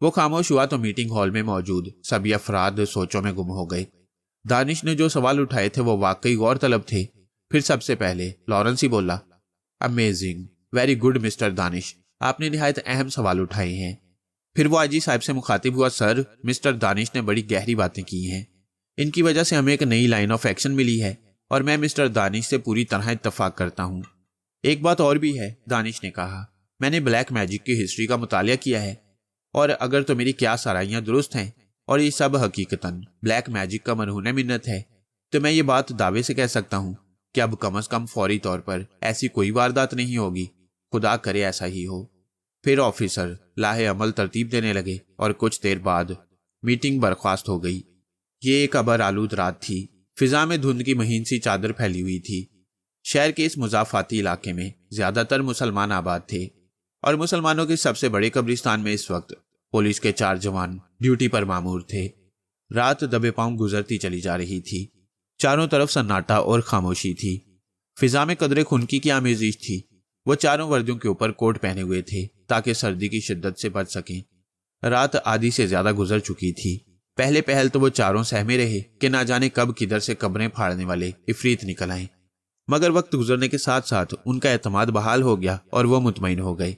وہ خاموش ہوا تو میٹنگ ہال میں موجود سبھی افراد سوچوں میں گم ہو گئے۔ دانش نے جو سوال اٹھائے تھے وہ واقعی غور طلب تھے۔ پھر سب سے پہلے لارنس ہی بولا، امیزنگ، ویری گڈ مسٹر دانش، آپ نے نہایت اہم سوال اٹھائے ہیں۔ پھر وہ آجی صاحب سے مخاطب ہوا، سر، مسٹر دانش نے بڑی گہری باتیں کی ہیں، ان کی وجہ سے ہمیں ایک نئی لائن آف ایکشن ملی ہے اور میں مسٹر دانش سے پوری طرح اتفاق کرتا ہوں۔ ایک بات اور بھی ہے، دانش نے کہا، میں نے بلیک میجک کی ہسٹری کا مطالعہ کیا ہے، اور اگر تو میری کیا سرائیاں درست ہیں اور یہ سب حقیقتاً بلیک میجک کا مرہون منت ہے، تو میں یہ بات دعوے سے کہہ سکتا ہوں کہ اب کم از کم فوری طور پر ایسی کوئی واردات نہیں ہوگی، خدا کرے ایسا ہی ہو۔ پھر آفیسر لاہے عمل ترتیب دینے لگے اور کچھ دیر بعد میٹنگ برخاست ہو گئی۔ یہ ایک ابر آلود رات تھی، فضا میں دھند کی مہین سی چادر پھیلی ہوئی تھی۔ شہر کے اس مضافاتی علاقے میں زیادہ تر مسلمان آباد تھے، اور مسلمانوں کے سب سے بڑے قبرستان میں اس وقت پولیس کے 4 جوان ڈیوٹی پر مامور تھے۔ رات دبے پاؤں گزرتی چلی جا رہی تھی، چاروں طرف سناٹا اور خاموشی تھی۔ فضا میں قدرے خنکی کی آمیزش تھی۔ وہ چاروں وردیوں کے اوپر کوٹ پہنے ہوئے تھے تاکہ سردی کی شدت سے بچ سکیں۔ رات آدھی سے زیادہ گزر چکی تھی۔ پہلے پہل تو وہ چاروں سہمے رہے کہ نہ جانے کب کدھر سے قبریں پھاڑنے والے عفریت نکل آئیں، مگر وقت گزرنے کے ساتھ ساتھ ان کا اعتماد بحال ہو گیا اور وہ مطمئن ہو گئے۔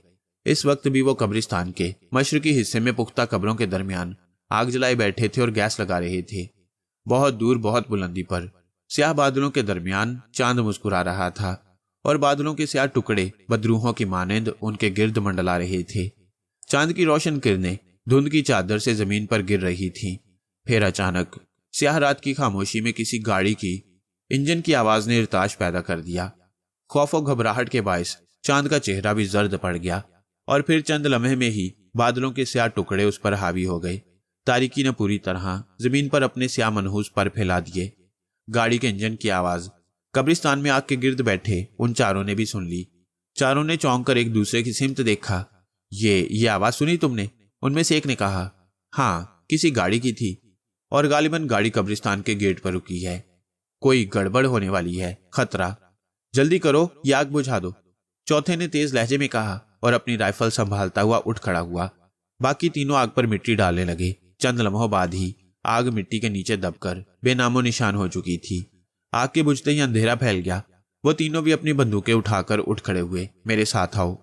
اس وقت بھی وہ قبرستان کے مشرقی حصے میں پختہ قبروں کے درمیان آگ جلائے بیٹھے تھے اور گیس لگا رہے تھے۔ بہت دور، بہت بلندی پر سیاہ بادلوں کے درمیان چاند مسکرا رہا تھا، اور بادلوں کے سیاہ ٹکڑے بدروحوں کی مانند ان کے گرد منڈلا رہے تھے۔ چاند کی روشن کرنیں دھند کی چادر سے زمین پر گر رہی تھیں۔ پھر اچانک سیاہ رات کی خاموشی میں کسی گاڑی کی انجن کی آواز نے ارتعاش پیدا کر دیا۔ خوف و گھبراہٹ کے باعث چاند کا چہرہ بھی زرد پڑ گیا، اور پھر چند لمحے میں ہی بادلوں کے سیاہ ٹکڑے اس پر حاوی ہو گئے۔ تاریکی نے پوری طرح زمین پر اپنے سیاہ منحوس پر پھیلا دیے۔ گاڑی کے انجن کی آواز قبرستان میں آگ کے گرد بیٹھے ان چاروں نے بھی سن لی۔ چاروں نے چونک کر ایک دوسرے کی سمت دیکھا۔ یہ آواز سنی تم نے؟ ان میں سے ایک نے کہا۔ ہاں، کسی گاڑی کی تھی، اور غالباً گاڑی قبرستان کے گیٹ پر رکی ہے۔ کوئی گڑبڑ ہونے والی ہے، خطرہ، جلدی کرو، یہ آگ بجھا دو، چوتھے نے تیز لہجے میں کہا اور اپنی رائفل سنبھالتا ہوا اٹھ کھڑا ہوا۔ باقی تینوں آگ پر مٹی ڈالنے لگے۔ چند لمحوں بعد ہی آگ مٹی کے نیچے دب کر بے نام و نشان ہو چکی تھی۔ آگ کے بجھتے ہی اندھیرا پھیل گیا۔ وہ تینوں بھی اپنی بندوقیں اٹھا کر اٹھ کھڑے ہوئے۔ میرے ساتھ آؤ،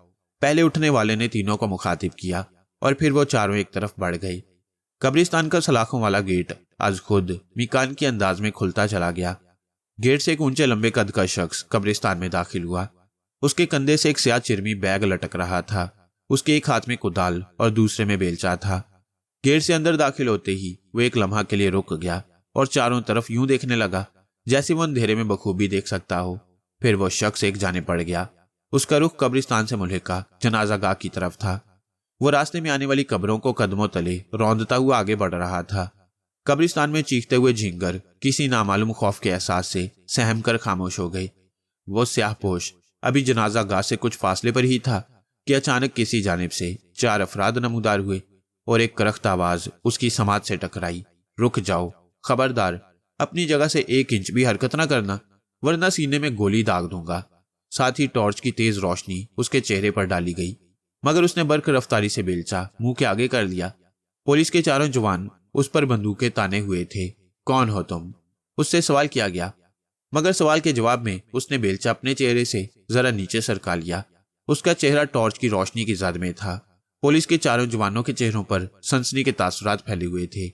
پہلے اٹھنے والے نے تینوں کو مخاطب کیا، اور پھر وہ چاروں ایک طرف بڑھ گئے۔ قبرستان کا سلاخوں والا گیٹ از خود میکان کے انداز میں کھلتا چلا گیا۔ گیٹ سے ایک اونچے لمبے قد کا شخص قبرستان میں داخل ہوا۔ اس کے کندھے سے ایک سیاہ چرمی بیگ لٹک رہا تھا۔ اس کے ایک ہاتھ میں کدال اور دوسرے میں بیلچا تھا۔ گیٹ سے اندر داخل ہوتے ہی وہ ایک لمحہ کے لیے رک گیا اور چاروں طرف یوں دیکھنے لگا جیسے وہ اندھیرے میں بخوبی دیکھ سکتا ہو۔ پھر وہ شخص ایک جانب پڑ گیا۔ اس کا رخ قبرستان سے ملحقہ جنازہ گاہ کی طرف تھا۔ وہ راستے میں آنے والی قبروں کو قدموں تلے روندتا ہوا آگے بڑھ رہا تھا۔ قبرستان میں چیختے ہوئے جھینگر کسی نامعلوم خوف کے احساس سے سہم کر خاموش ہو گئے۔ وہ سیاہ پوش ابھی جنازہ گاہ سے کچھ فاصلے پر ہی تھا کہ اچانک کسی جانب سے 4 افراد نمودار ہوئے اور ایک کرخت آواز اس کی سماعت سے ٹکرائی۔ رک جاؤ، خبردار، اپنی جگہ سے 1 انچ بھی حرکت نہ کرنا، ورنہ سینے میں گولی داغ دوں گا۔ ساتھ ہی ٹارچ کی تیز روشنی اس کے چہرے پر ڈالی گئی، مگر اس نے برق رفتاری سے بیلچا منہ کے آگے کر لیا۔ پولیس کے 4 جوان اس پر بندوقیں تانے ہوئے تھے۔ کون ہو تم؟ اس سے سوال کیا گیا، مگر سوال کے جواب میں اس نے بیلچا اپنے چہرے سے ذرا نیچے سرکا لیا۔ اس کا چہرہ ٹارچ کی روشنی کی زد میں تھا۔ پولیس کے 4 جوانوں کے چہروں پر سنسنی کے تاثرات پھیلے ہوئے تھے۔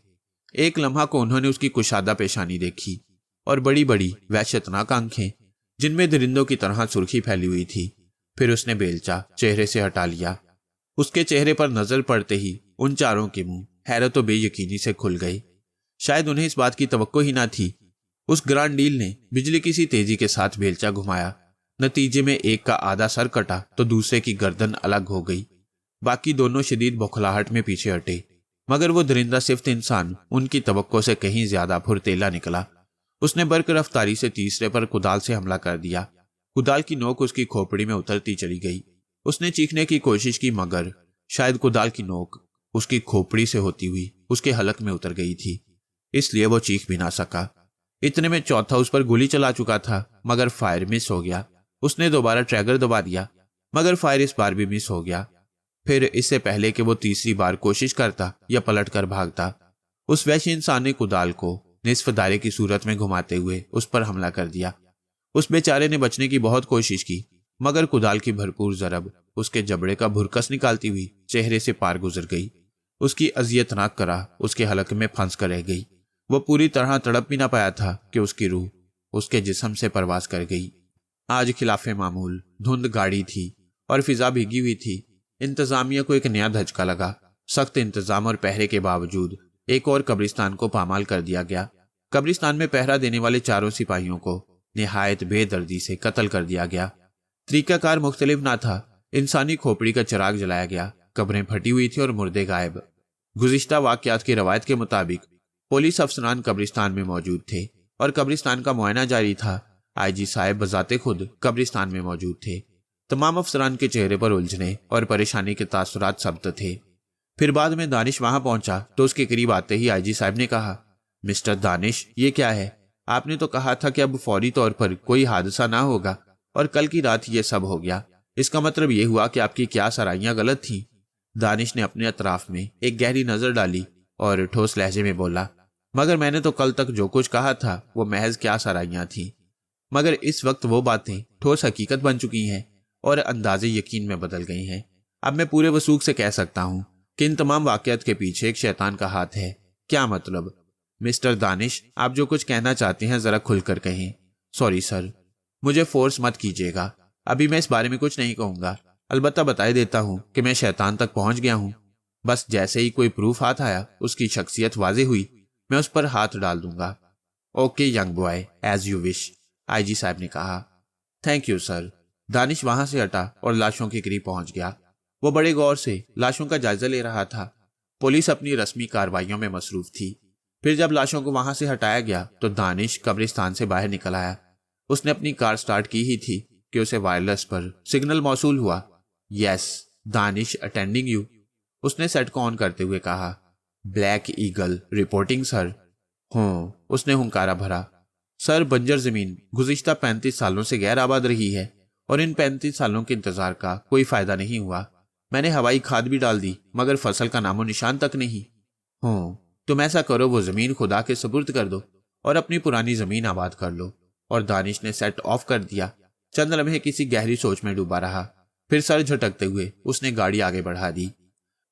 ایک لمحہ کو انہوں نے اس کی کشادہ پیشانی دیکھی اور بڑی بڑی وحشتناک آنکھیں جن میں درندوں کی طرح سرخی پھیلی ہوئی تھی۔ پھر اس نے بیلچا چہرے سے ہٹا لیا۔ اس کے چہرے پر نظر پڑتے ہی ان 4 کے منہ حیرت و بے یقینی سے کھل گئے۔ شاید انہیں اس بات کی توقع ہی نہ تھی۔ اس گرانڈ ڈیل نے بجلی کی سی تیزی کے ساتھ بیلچا گھمایا۔ نتیجے میں ایک کا آدھا سر کٹا تو دوسرے کی گردن الگ ہو گئی۔ باقی دونوں شدید بوکھلاہٹ میں پیچھے ہٹے، مگر وہ درندہ صفت انسان ان کی توقع سے کہیں زیادہ پھرتیلا نکلا۔ اس نے برق رفتاری سے تیسرے پر کدال سے حملہ کر دیا۔ کدال کی نوک اس کی کھوپڑی میں اترتی چلی گئی۔ اس نے چیخنے کی کوشش کی، مگر شاید کدال کی نوک اس کی کھوپڑی سے ہوتی ہوئی اس کے حلق میں اتر گئی تھی، اس لیے وہ چیخ بھی نہ سکا۔ اتنے میں چوتھا اس پر گولی چلا چکا تھا، مگر فائر مس ہو گیا۔ اس نے دوبارہ ٹریگر دبا دیا مگر فائر اس بار بھی مس ہو گیا۔ پھر اس سے پہلے کہ وہ تیسری بار کوشش کرتا یا پلٹ کر بھاگتا، اس وحشی انسان نے کدال کو نصف دائرے کی صورت میں گھماتے ہوئے اس پر حملہ کر دیا۔ اس بیچارے نے بچنے کی بہت کوشش کی مگر کدال کی بھرپور ضرب اس کے جبڑے کا بھرکس نکالتی ہوئی چہرے سے پار گزر گئی۔ اس کی اذیتناک کرا اس کے حلق میں پھنس کر رہ گئی۔ وہ پوری طرح تڑپ بھی نہ پایا تھا کہ اس کی روح اس کے جسم سے پرواز کر گئی۔ آج خلاف معمول دھند گاڑی تھی اور فضا بھیگی ہوئی تھی۔ انتظامیہ کو ایک نیا دھچکا لگا۔ سخت انتظام اور پہرے کے باوجود ایک اور قبرستان کو پامال کر دیا گیا۔ قبرستان میں پہرا دینے والے چاروں سپاہیوں کو نہایت بے دردی سے قتل کر دیا گیا۔ طریقہ کار مختلف نہ تھا۔ انسانی کھوپڑی کا چراغ جلایا گیا، قبریں پھٹی ہوئی تھی اور مردے غائب۔ گزشتہ واقعات کی روایت کے مطابق پولیس افسران قبرستان میں موجود تھے اور قبرستان کا معائنہ جاری تھا۔ آئی جی صاحب بذات خود قبرستان میں موجود تھے۔ تمام افسران کے چہرے پر الجھنے اور پریشانی کے تاثرات ثبت تھے۔ پھر بعد میں دانش وہاں پہنچا تو اس کے قریب آتے ہی آئی جی صاحب نے کہا، مسٹر دانش، یہ کیا ہے؟ آپ نے تو کہا تھا کہ اب فوری طور پر کوئی حادثہ نہ ہوگا اور کل کی رات یہ سب ہو گیا۔ اس کا مطلب یہ ہوا کہ آپ کی کیا سرائیاں غلط تھیں؟ دانش نے اپنے اطراف میں ایک گہری نظر ڈالی اور ٹھوس لہجے میں بولا، مگر میں نے تو کل تک جو کچھ کہا تھا وہ محض کیا سرائیاں تھیں، مگر اس وقت وہ باتیں ٹھوس حقیقت بن چکی ہیں اور انداز یقین میں بدل گئی ہیں۔ اب میں پورے وثوق سے کہہ سکتا ہوں کہ ان تمام واقعات کے پیچھے ایک شیطان کا ہاتھ ہے۔ کیا مطلب؟ مسٹر دانش، آپ جو کچھ کہنا چاہتے ہیں ذرا کھل کر کہیں۔ سوری سر، مجھے فورس مت کیجیے گا، ابھی میں اس بارے میں کچھ نہیں کہوں گا، البتہ بتائے دیتا ہوں کہ میں شیطان تک پہنچ گیا ہوں۔ بس جیسے ہی کوئی پروف ہاتھ آیا، اس کی شخصیت واضح ہوئی، میں اس پر ہاتھ ڈال دوں گا۔ Okay young boy, as you wish, I G صاحب نے کہا۔ Thank you sir. دانش وہاں سے ہٹا اور لاشوں کے قریب پہنچ گیا۔ وہ بڑے غور سے لاشوں کا جائزہ لے رہا تھا۔ پولیس اپنی رسمی کارروائیوں میں مصروف تھی۔ پھر جب لاشوں کو وہاں سے ہٹایا گیا تو دانش قبرستان سے باہر نکل آیا۔ اس نے اپنی کار سٹارٹ کی ہی تھی کہ اسے وائرلیس پر سگنل موصول ہوا۔ یس دانش، اٹینڈنگ یو، اس نے سیٹ کو آن کرتے ہوئے کہا۔ بلیک ایگل رپورٹنگ سر۔ ہوں، اس نے ہنکارا بھرا۔ سر، بنجر زمین گزشتہ 35 سالوں سے غیر آباد رہی ہے اور ان 35 سالوں کے انتظار کا کوئی فائدہ نہیں ہوا۔ میں نے ہوائی کھاد بھی ڈال دی مگر فصل کا نام و نشان تک نہیں۔ ہوں، تم ایسا کرو، وہ زمین خدا کے سپرد کر دو اور اپنی پرانی زمین آباد کر لو۔ اور دانش نے سیٹ آف کر دیا۔ چند لمحے کسی گہری سوچ میں ڈوبا رہا، پھر سر جھٹکتے ہوئے اس نے گاڑی آگے بڑھا دی۔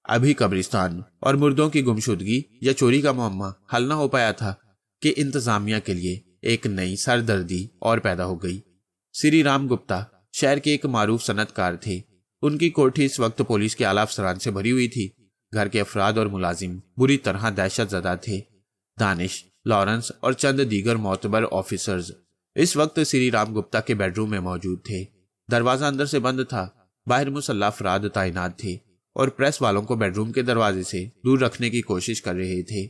ابھی قبرستان اور مردوں کی گمشدگی یا چوری کا معمہ حل نہ ہو پایا تھا کہ انتظامیہ کے لیے ایک نئی سردردی اور پیدا ہو گئی۔ سری رام گپتا شہر کے ایک معروف صنعت کار تھے۔ ان کی کوٹھی اس وقت پولیس کے اعلیٰ افسران سے بھری ہوئی تھی۔ گھر کے افراد اور ملازم بری طرح دہشت زدہ تھے۔ دانش، لارنس اور چند دیگر معتبر آفیسرز اس وقت سری رام گپتا کے بیڈ روم میں موجود تھے۔ دروازہ اندر سے بند تھا۔ باہر مسلح افراد تعینات تھے اور پریس والوں کو بیڈ روم کے دروازے سے دور رکھنے کی کوشش کر رہے تھے۔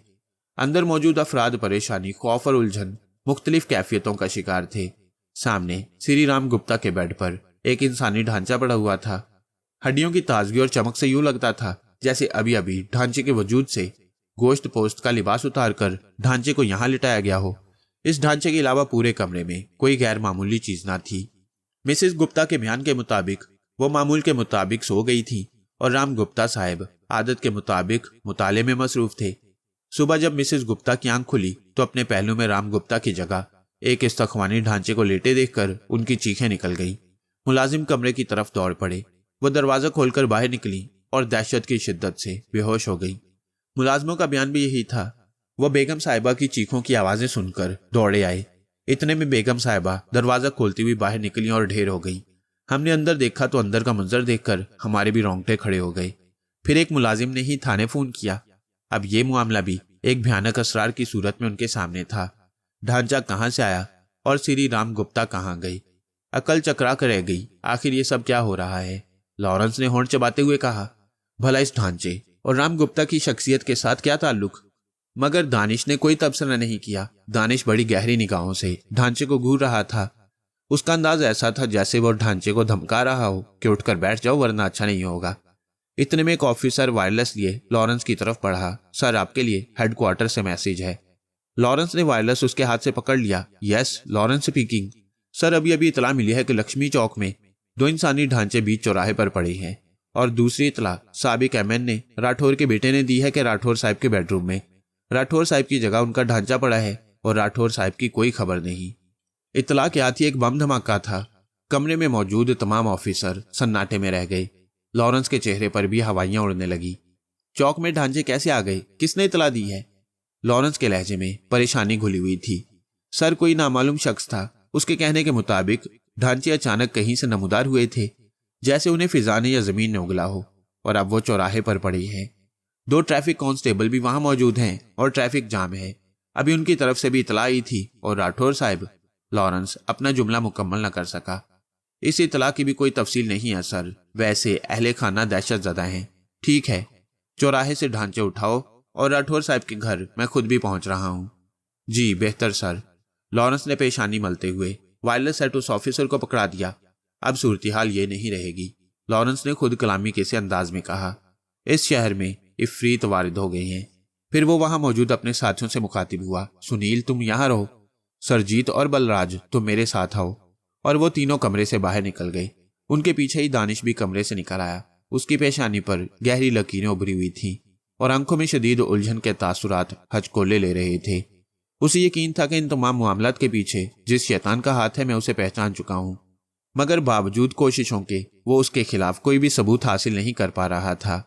اندر موجود افراد پریشانی، خوف اور الجھن مختلف کیفیتوں کا شکار تھے۔ سامنے سری رام گپتا کے بیڈ پر ایک انسانی ڈھانچہ پڑا ہوا تھا۔ ہڈیوں کی تازگی اور چمک سے یوں لگتا تھا جیسے ابھی ابھی ڈھانچے کے وجود سے گوشت پوست کا لباس اتار کر ڈھانچے کو یہاں لٹایا گیا ہو۔ اس ڈھانچے کے علاوہ پورے کمرے میں کوئی غیر معمولی چیز نہ تھی۔ مسز گپتا کے بیان کے مطابق وہ معمول کے مطابق سو گئی تھی اور رام گپتا صاحب عادت کے مطابق مطالعے میں مصروف تھے۔ صبح جب مسز گپتا کی آنکھ کھلی تو اپنے پہلو میں رام گپتا کی جگہ ایک استخوانی ڈھانچے کو لیٹے دیکھ کر ان کی چیخیں نکل گئیں۔ ملازم کمرے کی طرف دوڑ پڑے۔ وہ دروازہ کھول کر باہر نکلی اور دہشت کی شدت سے بے ہوش ہو گئی۔ ملازموں کا بیان بھی یہی تھا۔ وہ بیگم صاحبہ کی چیخوں کی آوازیں سن کر دوڑے آئے۔ اتنے میں بیگم صاحبہ دروازہ کھولتی ہوئی باہر نکلی اور ڈھیر ہو گئی۔ ہم نے اندر دیکھا تو اندر کا منظر دیکھ کر ہمارے بھی رونگٹے کھڑے ہو گئے۔ پھر ایک ملازم نے ہی تھانے فون کیا۔ اب یہ معاملہ بھی ایک بھیانک اسرار کی صورت میں ان کے سامنے تھا۔ ڈھانچہ کہاں سے آیا اور سری رام گپتا کہاں گئی؟ عقل چکرا کر رہ گئی۔ آخر یہ سب کیا ہو رہا ہے؟ لارنس نے ہونٹ چباتے ہوئے کہا۔ بھلا اس ڈھانچے اور رام گپتا کی شخصیت کے ساتھ کیا تعلق؟ مگر دانش نے کوئی تبصرہ نہیں کیا۔ دانش بڑی گہری نگاہوں سے ڈھانچے کو گھور رہا تھا۔ اس کا انداز ایسا تھا جیسے وہ ڈھانچے کو دھمکا رہا ہو کہ اٹھ کر بیٹھ جاؤ ورنہ اچھا نہیں ہوگا۔ اتنے میں ایک آفیسر وائرلیس لیے لارنس کی طرف بڑھا۔ سر، آپ کے لیے ہیڈ کوارٹر سے میسیج ہے۔ لارنس نے وائرلیس اس کے ہاتھ سے پکڑ لیا۔ یس، لارنس اسپیکنگ۔ سر ابھی ابھی اطلاع ملی ہے کہ لکشمی چوک میں 2 انسانی ڈھانچے بیچ چوراہے پر پڑے ہیں، اور دوسری اطلاع سابق ایم این نے راٹھور کے بیٹے نے دی ہے کہ راٹھور صاحب کے بیڈ روم میں راٹھور صاحب کی جگہ ان کا ڈھانچہ پڑا ہے اور راٹھور صاحب کی کوئی خبر نہیں۔ اطلاع کے آتی ایک بم دھماکہ تھا۔ کمرے میں موجود تمام آفیسر سناٹے میں رہ گئے۔ لارنس کے چہرے پر بھی ہوائیاں اڑنے لگی۔ چوک میں ڈھانچے کیسے آ گئے؟ کس نے اطلاع دی ہے؟ لارنس کے لہجے میں پریشانی گھلی ہوئی تھی۔ سر کوئی نامعلوم شخص تھا، اس کے کہنے کے مطابق ڈھانچے اچانک کہیں سے نمودار ہوئے تھے، جیسے انہیں فضا نے یا زمین نے اگلا ہو، اور اب وہ چوراہے پر پڑے ہیں۔ 2 ٹریفک کانسٹیبل بھی وہاں موجود ہیں اور ٹریفک جام ہے۔ ابھی ان کی طرف سے بھی اطلاع آئی تھی اور راٹھور صاحب۔ لارنس اپنا جملہ مکمل نہ کر سکا۔ اس اطلاع کی بھی کوئی تفصیل نہیں ہے سر، ویسے اہل خانہ دہشت زدہ ہیں۔ ٹھیک ہے، چوراہے سے ڈھانچے اٹھاؤ اور راٹھور صاحب کے گھر میں خود بھی پہنچ رہا ہوں۔ جی بہتر سر۔ لارنس نے پیشانی ملتے ہوئے وائرلیس سیٹ اس آفیسر کو پکڑا دیا۔ اب صورتحال یہ نہیں رہے گی، لارنس نے خود کلامی کے سے انداز میں کہا۔ اس شہر میں عفریت وارد ہو گئے ہیں۔ پھر وہ وہاں موجود اپنے ساتھیوں سے مخاطب ہوا۔ سنیل تم یہاں رہو، سرجیت اور بلراج تم میرے ساتھ آؤ۔ اور وہ تینوں کمرے سے باہر نکل گئے۔ ان کے پیچھے ہی دانش بھی کمرے سے نکل آیا۔ اس کی پیشانی پر گہری لکیریں ابھری ہوئی تھیں اور آنکھوں میں شدید الجھن کے تاثرات ہچکولے لے رہے تھے۔ اسے یقین تھا کہ ان تمام معاملات کے پیچھے جس شیطان کا ہاتھ ہے میں اسے پہچان چکا ہوں، مگر باوجود کوششوں کے وہ اس کے خلاف کوئی بھی ثبوت حاصل نہیں کر پا رہا تھا۔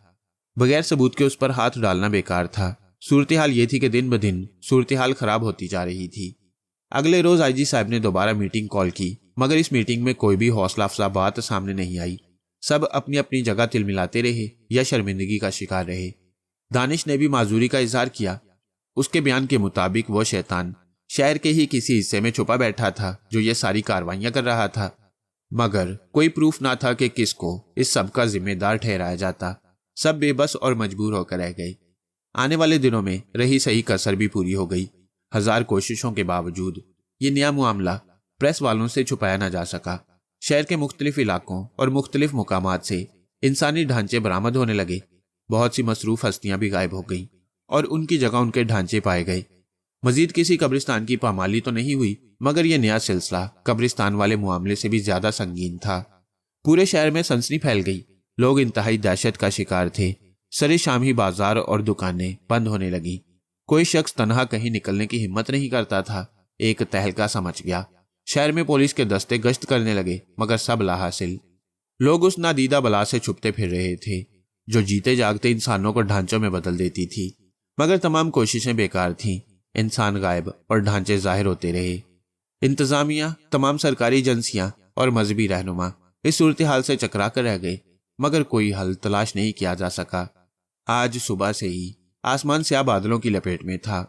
بغیر ثبوت کے اس پر ہاتھ ڈالنا بیکار تھا۔ صورتحال یہ تھی کہ دن بدن صورتحال خراب ہوتی جا رہی تھی۔ اگلے روز آئی جی صاحب نے دوبارہ میٹنگ کال کی، مگر اس میٹنگ میں کوئی بھی حوصلہ افزا بات سامنے نہیں آئی۔ سب اپنی اپنی جگہ تلملاتے رہے یا شرمندگی کا شکار رہے۔ دانش نے بھی معذوری کا اظہار کیا۔ اس کے بیان کے مطابق وہ شیطان شہر کے ہی کسی حصے میں چھپا بیٹھا تھا جو یہ ساری کاروائیاں کر رہا تھا، مگر کوئی پروف نہ تھا کہ کس کو اس سب کا ذمہ دار ٹھہرایا جاتا۔ سب بے بس اور مجبور ہو کر رہ گئے۔ آنے والے دنوں میں رہی صحیح کسر بھی پوری ہو گئی۔ 1000 کوششوں کے باوجود یہ نیا معاملہ پریس والوں سے چھپایا نہ جا سکا۔ شہر کے مختلف علاقوں اور مختلف مقامات سے انسانی ڈھانچے برآمد ہونے لگے۔ بہت سی مصروف ہستیاں بھی غائب ہو گئیں اور ان کی جگہ ان کے ڈھانچے پائے گئے۔ مزید کسی قبرستان کی پامالی تو نہیں ہوئی، مگر یہ نیا سلسلہ قبرستان والے معاملے سے بھی زیادہ سنگین تھا۔ پورے شہر میں سنسنی پھیل گئی۔ لوگ انتہائی دہشت کا شکار تھے۔ سرے شام ہی بازار اور دکانیں بند ہونے لگیں۔ کوئی شخص تنہا کہیں نکلنے کی ہمت نہیں کرتا تھا۔ ایک تہلکہ سمچ گیا۔ شہر میں پولیس کے دستے گشت کرنے لگے، مگر سب لا حاصل۔ لوگ اس نادیدہ بلا سے چھپتے پھر رہے تھے جو جیتے جاگتے انسانوں کو ڈھانچوں میں بدل دیتی تھی، مگر تمام کوششیں بیکار تھیں۔ انسان غائب اور ڈھانچے ظاہر ہوتے رہے۔ انتظامیہ، تمام سرکاری ایجنسیاں اور مذہبی رہنما اس صورتحال سے چکرا کر رہ گئے، مگر کوئی حل تلاش نہیں کیا جا سکا۔ آج صبح سے ہی آسمان سیاہ بادلوں کی لپیٹ میں تھا۔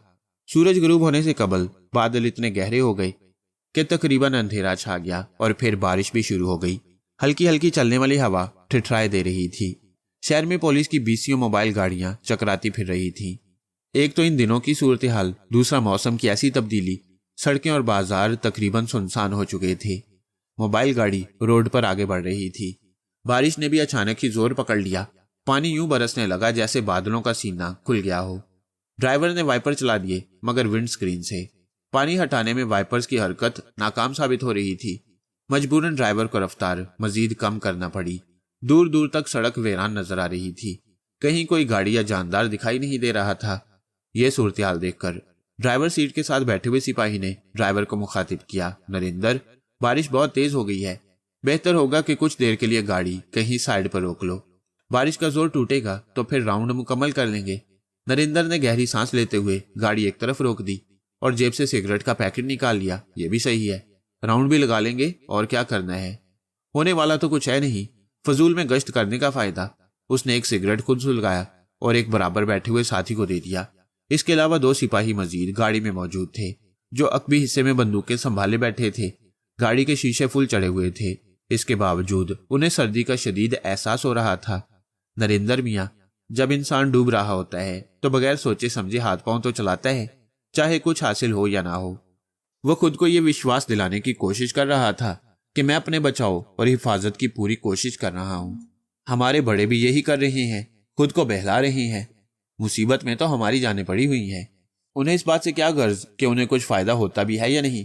سورج غروب ہونے سے قبل بادل اتنے گہرے ہو گئے کہ تقریباً اندھیرا چھا گیا اور پھر بارش بھی شروع ہو گئی۔ ہلکی ہلکی چلنے والی ہوا ٹھٹھرائے دے رہی تھی۔ شہر میں پولیس کی 20 موبائل گاڑیاں چکراتی پھر رہی تھیں۔ ایک تو ان دنوں کی صورتحال، دوسرا موسم کی ایسی تبدیلی۔ سڑکیں اور بازار تقریباً سنسان ہو چکے تھے۔ موبائل گاڑی روڈ پر آگے بڑھ رہی تھی۔ بارش نے بھی اچانک ہی زور پکڑ لیا۔ پانی یوں برسنے لگا جیسے بادلوں کا سینہ کھل گیا ہو۔ ڈرائیور نے وائپر چلا دیے، مگر ونڈ سکرین سے پانی ہٹانے میں وائپرز کی حرکت ناکام ثابت ہو رہی تھی۔ مجبوراً ڈرائیور کو رفتار مزید کم کرنا پڑی۔ دور دور تک سڑک ویران نظر آ رہی تھی۔ کہیں کوئی گاڑی یا جاندار دکھائی نہیں دے رہا تھا۔ یہ صورتحال دیکھ کر ڈرائیور سیٹ کے ساتھ بیٹھے ہوئے سپاہی نے ڈرائیور کو مخاطب کیا، نریندر، بارش بہت تیز ہو گئی ہے، بہتر ہوگا کہ کچھ دیر کے لیے گاڑی کہیں سائیڈ پر روک لو۔ بارش کا زور ٹوٹے گا تو پھر راؤنڈ مکمل کر لیں گے۔ نریندر نے گہری سانس لیتے ہوئے گاڑی ایک طرف روک دی اور جیب سے سگریٹ کا پیکٹ نکال لیا۔ یہ بھی صحیح ہے، راؤنڈ بھی لگا لیں گے، اور کیا کرنا ہے، ہونے والا تو کچھ ہے نہیں، فضول میں گشت کرنے کا فائدہ۔ اس نے ایک سگریٹ خود سلگایا اور ایک برابر بیٹھے ہوئے ساتھی کو دے دیا۔ اس کے علاوہ 2 سپاہی مزید گاڑی میں موجود تھے جو عقبی حصے میں بندوقیں سنبھالے بیٹھے تھے۔ گاڑی کے شیشے فل چڑھے ہوئے تھے۔ اس کے باوجود انہیں سردی کا شدید احساس ہو رہا تھا۔ نریندر میاں، جب انسان ڈوب رہا ہوتا ہے تو بغیر سوچے سمجھے ہاتھ پاؤں تو چلاتا ہے، چاہے کچھ حاصل ہو یا نہ ہو۔ وہ خود کو یہ وشواس دلانے کی کوشش کر رہا تھا کہ میں اپنے بچاؤ اور حفاظت کی پوری کوشش کر رہا ہوں۔ ہمارے بڑے بھی یہی کر رہے ہیں، خود کو بہلا رہے ہیں۔ مصیبت میں تو ہماری جانیں پڑی ہوئی ہیں، انہیں اس بات سے کیا غرض کہ انہیں کچھ فائدہ ہوتا بھی ہے یا نہیں۔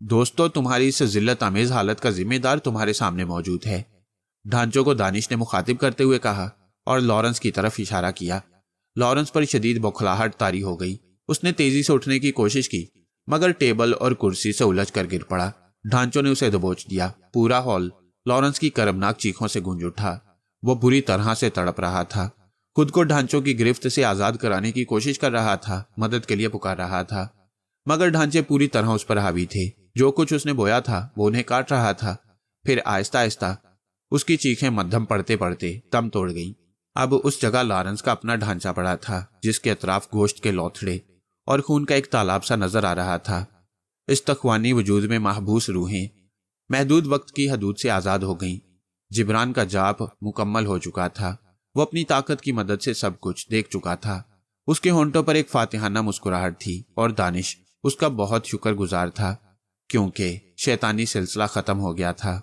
دوستو، تمہاری اس ذلت آمیز حالت کا ذمہ دار تمہارے سامنے موجود ہے، ڈھانچوں کو دانش نے مخاطب کرتے ہوئے کہا اور لارنس کی طرف اشارہ کیا۔ لارنس پر شدید بوکھلاہٹ طاری ہو گئی۔ اس نے تیزی سے اٹھنے کی کوشش کی مگر ٹیبل اور کرسی سے الجھ کر گر پڑا۔ ڈھانچوں نے اسے دبوچ دیا۔ پورا ہال لارنس کی کربناک چیخوں سے گونج اٹھا۔ وہ بری طرح سے تڑپ رہا تھا، خود کو ڈھانچوں کی گرفت سے آزاد کرانے کی کوشش کر رہا تھا، مدد کے لیے پکار رہا تھا، مگر ڈھانچے پوری طرح اس پر حاوی تھے۔ جو کچھ اس نے بویا تھا وہ انہیں کاٹ رہا تھا۔ پھر آہستہ آہستہ اس کی چیخیں مدھم پڑتے پڑتے دم توڑ گئیں۔ اب اس جگہ لارنس کا اپنا ڈھانچہ پڑا تھا، جس کے اطراف گوشت کے لوتھڑے اور خون کا ایک تالاب سا نظر آ رہا تھا۔ استخوانی وجود میں محبوس روحیں محدود وقت کی حدود سے آزاد ہو گئیں۔ جبران کا جاپ مکمل ہو چکا تھا۔ وہ اپنی طاقت کی مدد سے سب کچھ دیکھ چکا تھا۔ اس کے ہونٹوں پر ایک فاتحانہ مسکراہٹ تھی اور دانش اس کا بہت شکر گزار تھا، کیونکہ شیطانی سلسلہ ختم ہو گیا تھا۔